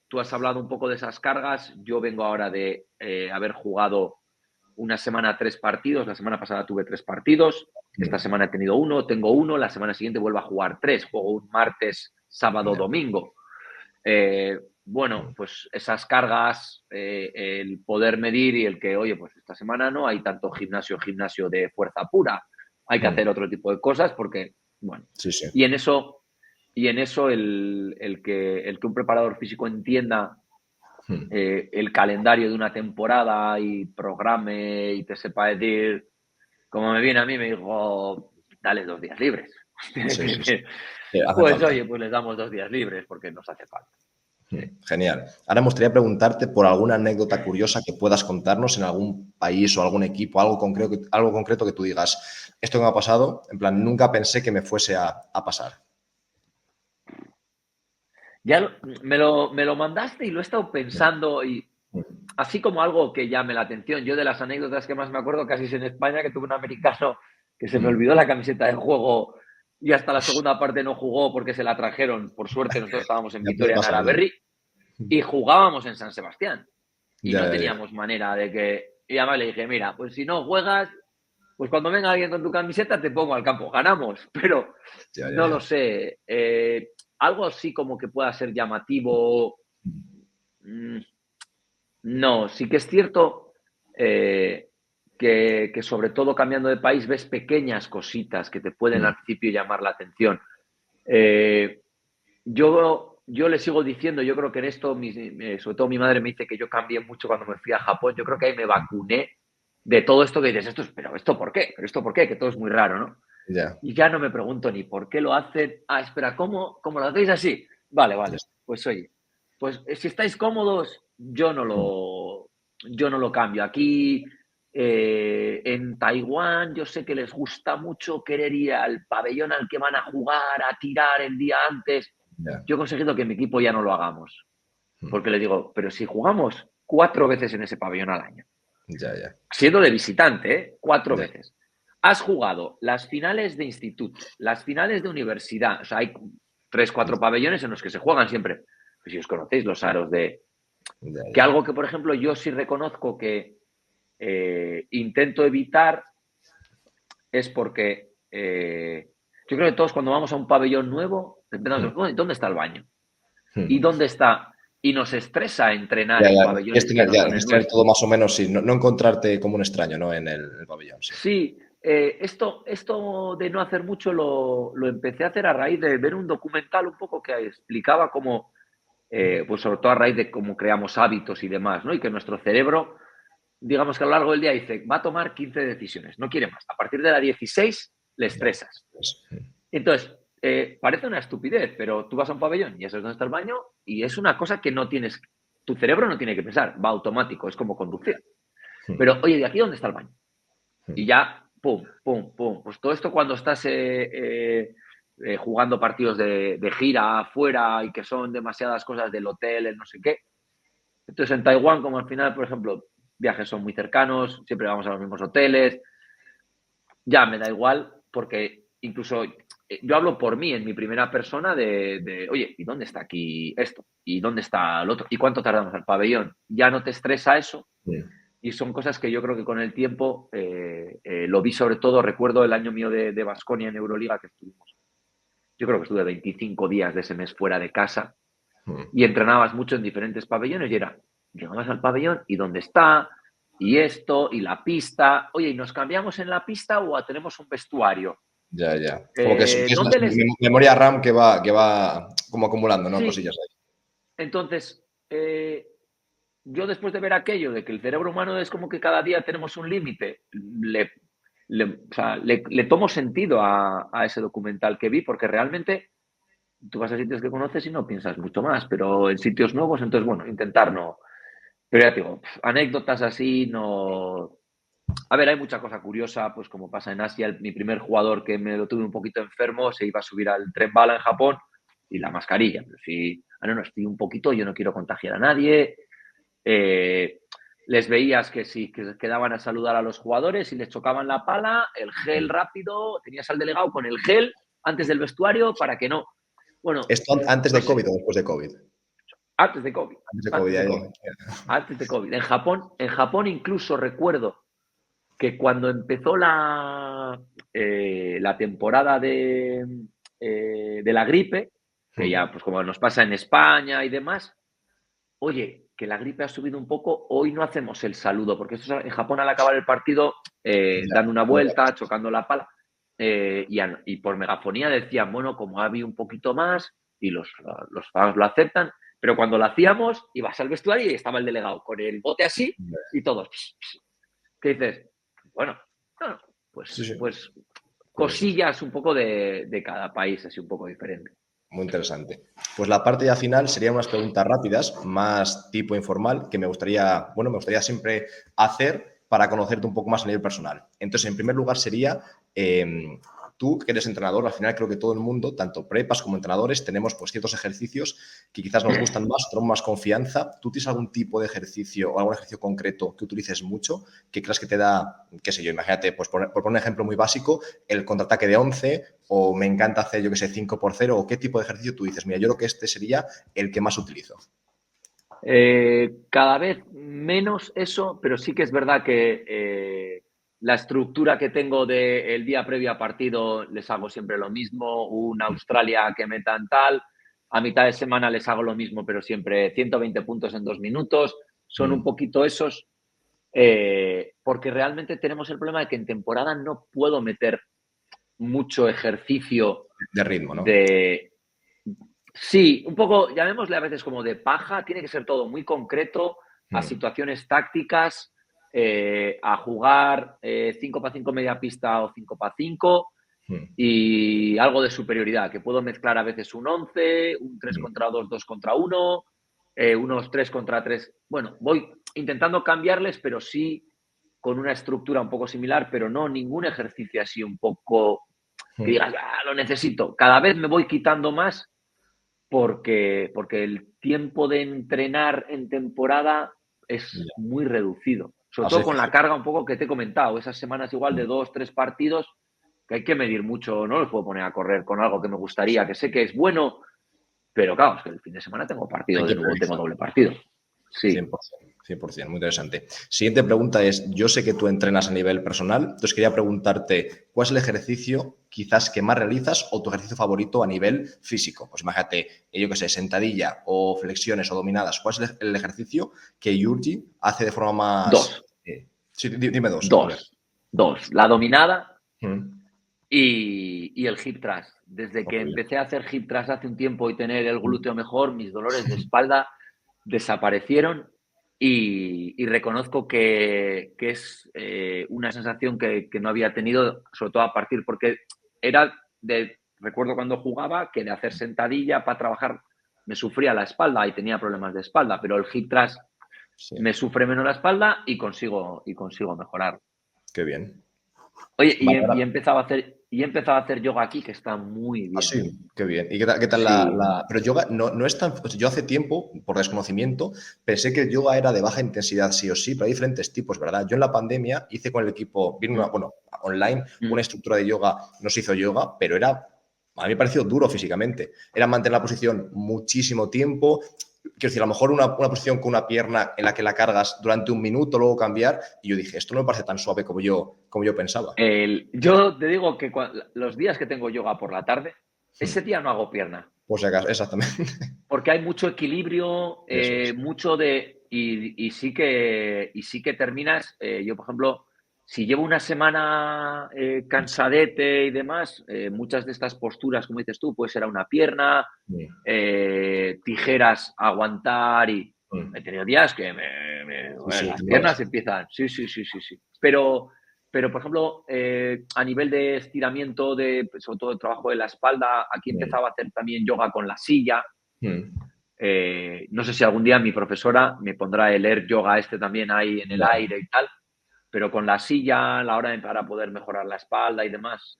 tú has hablado un poco de esas cargas, yo vengo ahora de haber jugado una semana 3 partidos, la semana pasada tuve 3 partidos, esta semana he tenido uno, tengo uno, la semana siguiente vuelvo a jugar 3, juego un martes, sábado, Ya. domingo. Bueno, pues esas cargas, el poder medir y el que, oye, pues esta semana no hay tanto gimnasio de fuerza pura, hay que hacer otro tipo de cosas porque, bueno, Sí, sí. y en eso, el que un preparador físico entienda el calendario de una temporada y programe y te sepa decir, como me viene a mí, me dijo, dale 2 días libres. Sí, sí, sí. Sí, hace Pues falta. oye, pues les damos 2 días libres porque nos hace falta. Sí. Genial. Ahora me gustaría preguntarte por alguna anécdota curiosa que puedas contarnos en algún país o algún equipo, algo concreto que tú digas, esto que me ha pasado, en plan, nunca pensé que me fuese a pasar. Ya me lo mandaste y lo he estado pensando y así como algo que llame la atención. Yo de las anécdotas que más me acuerdo casi es en España, que tuve un americano que se me olvidó la camiseta de juego y hasta la segunda parte no jugó porque se la trajeron. Por suerte nosotros estábamos en Ya puede Vitoria en pasar, ya. Araberri y jugábamos en San Sebastián. Y Ya, no ya, ya. teníamos manera de que... Y además le dije, mira, pues si no juegas, pues cuando venga alguien con tu camiseta te pongo al campo, ganamos. Pero Ya, ya, no lo ya. sé. Algo así como que pueda ser llamativo. mm, no, sí que es cierto que sobre todo cambiando de país ves pequeñas cositas que te pueden al principio llamar la atención. Eh, yo le sigo diciendo, yo creo que en esto, sobre todo mi madre me dice que yo cambié mucho cuando me fui a Japón, yo creo que ahí me vacuné de todo esto que dices, pero esto por qué, pero esto por qué, que todo es muy raro, ¿no? Ya, Y ya no me pregunto ni por qué lo hacen. Ah, espera, ¿cómo lo hacéis así? Vale, ya vale. está. Pues oye, pues si estáis cómodos, yo no lo cambio. Aquí en Taiwán yo sé que les gusta mucho querer ir al pabellón al que van a jugar, a tirar el día antes. Ya, Yo he conseguido que en mi equipo ya no lo hagamos. Porque le digo, pero si jugamos 4 veces en ese pabellón al año, ya, ya, siendo de visitante, cuatro ya. veces. Has jugado las finales de instituto, las finales de universidad, o sea, hay 3, 4 pabellones en los que se juegan siempre. Pues si os conocéis los aros de... Ya, Que ya. algo que, por ejemplo, yo sí reconozco que intento evitar es porque yo creo que todos cuando vamos a un pabellón nuevo, empezamos, ¿dónde está el baño? ¿Y dónde está? Y nos estresa entrenar Ya, en ya. pabellones que no Ya, son el quieres tener nuestro. todo más o menos, sí. No, no encontrarte como un extraño, ¿no? En el pabellón, sí. Sí, esto de no hacer mucho lo empecé a hacer a raíz de ver un documental un poco que explicaba cómo, pues sobre todo a raíz de cómo creamos hábitos y demás, ¿no? Y que nuestro cerebro, digamos que a lo largo del día dice, va a tomar 15 decisiones, no quiere más. A partir de la 16 le Ya. estresas. Pues, Entonces, parece una estupidez, pero tú vas a un pabellón y sabes dónde está el baño y es una cosa que no tienes, tu cerebro no tiene que pensar, va automático, es como conducir. Pero, oye, ¿de aquí dónde está el baño? Y ya, pum, pum, pum. Pues todo esto cuando estás jugando partidos de gira afuera y que son demasiadas cosas del hotel, el no sé qué. Entonces en Taiwán, como al final, por ejemplo, viajes son muy cercanos, siempre vamos a los mismos hoteles, ya me da igual porque incluso yo hablo por mí en mi primera persona oye, ¿y dónde está aquí esto? ¿Y dónde está el otro? ¿Y cuánto tardamos al pabellón? Ya no te estresa eso y son cosas que yo creo que con el tiempo lo vi sobre todo, recuerdo el año mío de Baskonia en Euroliga que estuvimos. Yo creo que estuve 25 días de ese mes fuera de casa y entrenabas mucho en diferentes pabellones y llegabas al pabellón y dónde está, y esto, y la pista. Oye, ¿y nos cambiamos en la pista o tenemos un vestuario? ya, ya. Como que es más ¿Dónde les...? memoria RAM que va como acumulando, ¿no? Sí, Cosillas ahí. entonces, yo después de ver aquello, de que el cerebro humano es como que cada día tenemos un límite, o sea, le tomo sentido a ese documental que vi, porque realmente tú vas a sitios que conoces y no piensas mucho más, pero en sitios nuevos, entonces, bueno, intentar no. Pero ya te digo, anécdotas así no. A ver, hay mucha cosa curiosa, pues como pasa en Asia, mi primer jugador que me lo tuve un poquito enfermo se iba a subir al tren bala en Japón y la mascarilla. Pero sí, no, estoy un poquito, yo no quiero contagiar a nadie. Eh, Les veías que sí, que quedaban a saludar a los jugadores y les chocaban la pala, el gel rápido, tenías al delegado con el gel antes del vestuario para que no. Bueno, ¿Esto antes no de sé, COVID o después de COVID? antes de COVID, Antes de COVID, antes de ahí. COVID, antes de COVID. En Japón incluso recuerdo que cuando empezó la temporada de la gripe, que ya, pues como nos pasa en España y demás, oye, que la gripe ha subido un poco, hoy no hacemos el saludo, porque eso en Japón al acabar el partido Ya, dan una muy bien. vuelta, chocando la pala, y por megafonía decían, bueno, como ha habido un poquito más, y los fans lo aceptan, pero cuando lo hacíamos, ibas al vestuario y estaba el delegado con el bote así, y todos, ¿qué dices? Bueno, no, Sí, sí, pues curioso. cosillas un poco de cada país, así un poco diferente. Muy interesante. Pues la parte ya final serían unas preguntas rápidas, más tipo informal, que me gustaría siempre hacer para conocerte un poco más a nivel personal. Entonces, en primer lugar sería, tú que eres entrenador, al final creo que todo el mundo, tanto prepas como entrenadores, tenemos pues ciertos ejercicios que quizás nos gustan más, tenemos más confianza. ¿Tú tienes algún tipo de ejercicio o algún ejercicio concreto que utilices mucho, que creas que te da, qué sé yo, imagínate, pues por poner un ejemplo muy básico, el contraataque de 11 o me encanta hacer, yo que sé, 5x0 o qué tipo de ejercicio tú dices, mira, yo creo que este sería el que más utilizo? Cada vez menos eso, pero sí que es verdad que la estructura que tengo del día previo a partido les hago siempre lo mismo, un Australia que metan tal, a mitad de semana les hago lo mismo, pero siempre 120 puntos en 2 minutos, son un poquito esos, porque realmente tenemos el problema de que en temporada no puedo meter mucho ejercicio De ritmo, ¿no? de. Sí, un poco, llamémosle a veces como de paja, tiene que ser todo muy concreto, a situaciones tácticas, a jugar 5x5 media pista o 5x5 y algo de superioridad, que puedo mezclar a veces un 11, un 3 contra 2, 2 contra 1, unos 3 contra 3. Bueno, voy intentando cambiarles, pero sí con una estructura un poco similar, pero no ningún ejercicio así un poco que digas, ah, lo necesito. Cada vez me voy quitando más porque el tiempo de entrenar en temporada es Ya. muy reducido. Sobre Así todo con la físico. carga un poco que te he comentado, esas semanas igual de 2, 3 partidos, que hay que medir mucho, no los puedo poner a correr con algo que me gustaría, que sé que es bueno, pero claro, es que el fin de semana tengo Hay partido de que nuevo, tengo priorizar. doble partido. Sí. 100%, 100%, muy interesante. Siguiente pregunta es, yo sé que tú entrenas a nivel personal, entonces quería preguntarte, ¿cuál es el ejercicio quizás que más realizas o tu ejercicio favorito a nivel físico? Pues imagínate, yo qué sé, sentadilla o flexiones o dominadas, ¿cuál es el ejercicio que Yurgi hace de forma más... Dos, sí, dime dos, a ver. dos, dos. La dominada Mm, y el hip thrust. Desde que muy bien. empecé a hacer hip thrust hace un tiempo y tener el glúteo mejor, mis dolores de espalda desaparecieron y reconozco que es una sensación que no había tenido, sobre todo a partir, porque era recuerdo cuando jugaba, que de hacer sentadilla para trabajar me sufría la espalda y tenía problemas de espalda, pero el hip thrust Sí, me sufre menos la espalda y consigo mejorar. qué bien. Oye, y Vale, he, y he ahora, empezado a hacer, y he empezado a hacer yoga aquí, que está muy ah, bien. sí, qué bien. ¿Y qué tal Sí. Pero yoga no es tan... pues yo hace tiempo, por desconocimiento, pensé que el yoga era de baja intensidad sí o sí, pero hay diferentes tipos, ¿verdad? Yo en la pandemia hice con el equipo, vino una, Mm, bueno, online, una mm. estructura de yoga, no se hizo yoga, pero era, a mí me pareció duro físicamente. Era mantener la posición muchísimo tiempo. Quiero decir, a lo mejor una posición con una pierna en la que la cargas durante un minuto, luego cambiar, y yo dije, esto no me parece tan suave como yo pensaba. Yo te digo que los días que tengo yoga por la tarde, ese día no hago pierna, Por si acaso, exactamente. porque hay mucho equilibrio, Eso es. mucho de... Y sí que terminas, yo por ejemplo, si llevo una semana cansadete y demás, muchas de estas posturas, como dices tú, puede ser a una pierna, Mm, tijeras, aguantar y he mm. tenido días que Sí, sí, las te mueves. piernas empiezan, sí, sí, sí, sí, sí. Pero por ejemplo, a nivel de estiramiento, sobre todo el trabajo de la espalda, aquí Mm, empezaba a hacer también yoga con la silla, mm. No sé si algún día mi profesora me pondrá el air yoga también ahí en el Ya. aire y tal, pero con la silla, a la hora para poder mejorar la espalda y demás,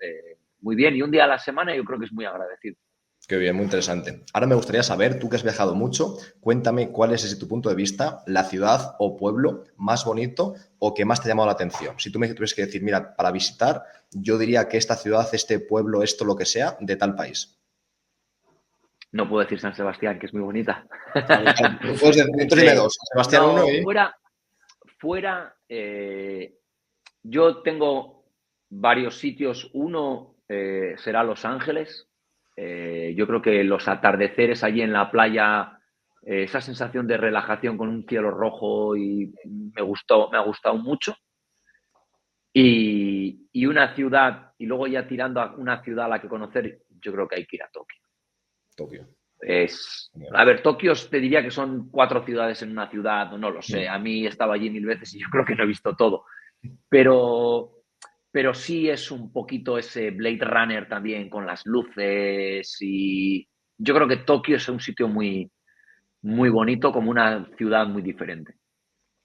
muy bien. Y un día a la semana yo creo que es muy agradecido. Qué bien, muy interesante. Ahora me gustaría saber, tú que has viajado mucho, cuéntame cuál es, desde tu punto de vista, la ciudad o pueblo más bonito o que más te ha llamado la atención. Si tú me tuvieses que decir, mira, para visitar, yo diría que esta ciudad, este pueblo, esto, lo que sea, de tal país. No puedo decir San Sebastián, que es muy bonita. Puedes decir, entonces dime dos, Sebastián uno No, y... fuera, yo tengo varios sitios. Uno será Los Ángeles. Yo creo que los atardeceres allí en la playa, esa sensación de relajación con un cielo rojo y me ha gustado mucho. Y una ciudad, y luego ya tirando a una ciudad a la que conocer, yo creo que hay que ir a Tokio. Tokio. A ver, Tokio te diría que son 4 ciudades en una ciudad, no lo sé. Mm. A mí he estado allí 1000 veces y yo creo que no he visto todo. Pero, pero sí es un poquito ese Blade Runner también con las luces y yo creo que Tokio es un sitio muy, muy bonito, como una ciudad muy diferente.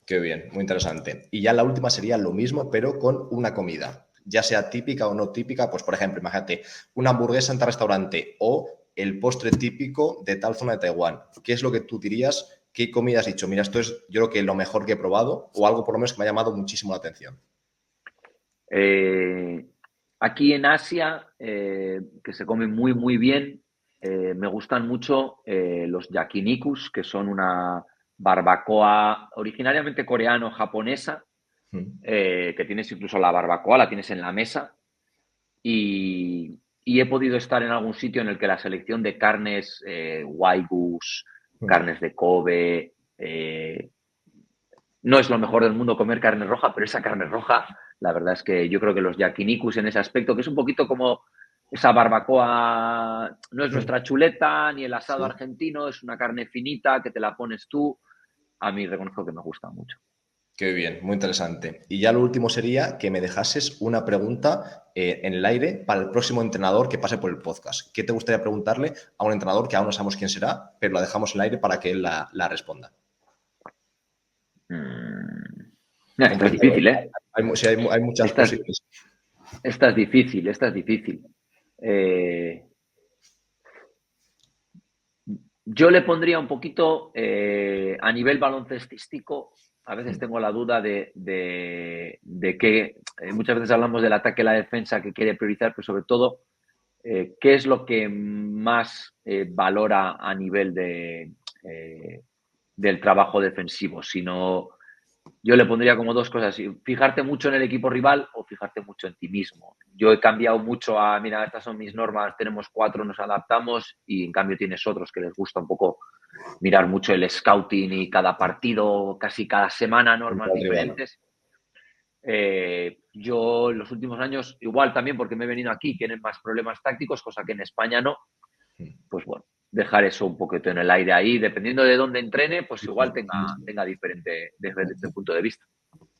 Qué bien, muy interesante. Y ya la última sería lo mismo, pero con una comida, ya sea típica o no típica, pues por ejemplo, imagínate una hamburguesa en tal restaurante o el postre típico de tal zona de Taiwán. ¿Qué es lo que tú dirías? ¿Qué comida has dicho? Mira, esto es yo creo que lo mejor que he probado o algo por lo menos que me ha llamado muchísimo la atención. Eh, Aquí en Asia, que se come muy, muy bien, me gustan mucho los yakinikus, que son una barbacoa originariamente coreano-japonesa, Mm. que tienes incluso la barbacoa, la tienes en la mesa, y he podido estar en algún sitio en el que la selección de carnes, wagyus, Mm. carnes de Kobe, no es lo mejor del mundo comer carne roja, pero esa carne roja, la verdad es que yo creo que los yakinikus en ese aspecto, que es un poquito como esa barbacoa, no es nuestra chuleta ni el asado Sí. argentino, es una carne finita que te la pones tú. A mí reconozco que me gusta mucho. Qué bien, muy interesante. Y ya lo último sería que me dejases una pregunta en el aire para el próximo entrenador que pase por el podcast. ¿Qué te gustaría preguntarle a un entrenador que aún no sabemos quién será, pero la dejamos en el aire para que él la responda? Esta es Complicado, ¿eh? difícil, ¿eh? Sí, hay muchas Esta es, posibles. esta es difícil, esta es difícil. Eh, Yo le pondría un poquito a nivel baloncestístico. A veces tengo la duda de que muchas veces hablamos del ataque y la defensa que quiere priorizar, pero sobre todo, ¿qué es lo que más valora a nivel del trabajo defensivo? Sino yo le pondría como dos cosas, fijarte mucho en el equipo rival o fijarte mucho en ti mismo. Yo he cambiado mucho a, mira, estas son mis normas, tenemos 4, nos adaptamos, y en cambio tienes otros que les gusta un poco mirar mucho el scouting y cada partido, casi cada semana, normas diferentes. Yo en los últimos años, igual también porque me he venido aquí, tienen más problemas tácticos, cosa que en España no, pues bueno, dejar eso un poquito en el aire ahí, dependiendo de dónde entrene, pues igual tenga diferente punto de vista.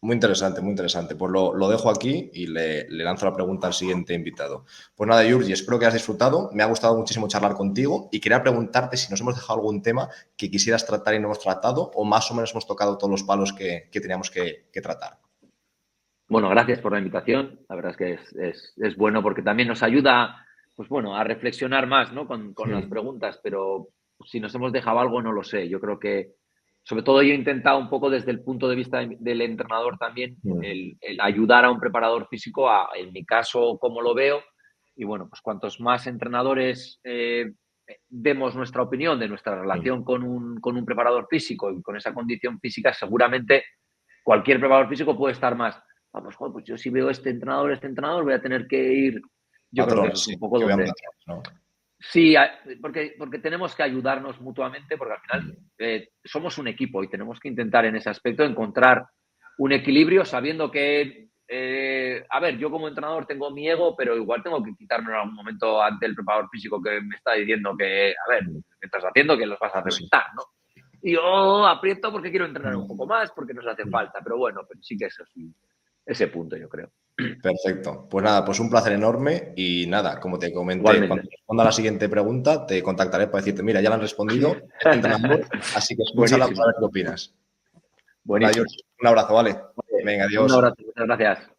Muy interesante, muy interesante. Pues lo dejo aquí y le lanzo la pregunta al siguiente invitado. Pues nada, Yurgi, espero que hayas disfrutado. Me ha gustado muchísimo charlar contigo y quería preguntarte si nos hemos dejado algún tema que quisieras tratar y no hemos tratado o más o menos hemos tocado todos los palos que teníamos que tratar. Bueno, gracias por la invitación. La verdad es que es bueno porque también nos ayuda, pues bueno, a reflexionar más, ¿no? Con las preguntas, pero si nos hemos dejado algo, no lo sé. Yo creo que, sobre todo, yo he intentado un poco desde el punto de vista del entrenador también, el ayudar a un preparador físico en mi caso, cómo lo veo. Y bueno, pues cuantos más entrenadores demos nuestra opinión de nuestra relación con un preparador físico y con esa condición física, seguramente cualquier preparador físico puede estar más. Vamos, joder, pues yo si veo este entrenador, voy a tener que ir. Yo creo que eso Patrones, es sí, un poco que vean donde. patrones, ¿no? Sí, porque tenemos que ayudarnos mutuamente, porque al final somos un equipo y tenemos que intentar en ese aspecto encontrar un equilibrio sabiendo que, a ver, yo como entrenador tengo mi ego, pero igual tengo que quitarme en algún momento ante el preparador físico que me está diciendo que, a ver, ¿qué estás haciendo? Que los vas a Sí, sí. reventar, ¿no? Y yo aprieto porque quiero entrenar un poco más, porque nos hace falta, pero bueno, pero sí que es así, ese punto, yo creo. Perfecto. Pues nada, pues un placer enorme y nada, como te comenté, Igualmente. cuando responda a la siguiente pregunta, te contactaré para decirte, mira, ya la han respondido, este entrenador, así que escúchala para Buenísimo, ver qué opinas. Adiós, buenísimo. un abrazo, ¿vale? Oye, Venga, un adiós. abrazo, muchas gracias.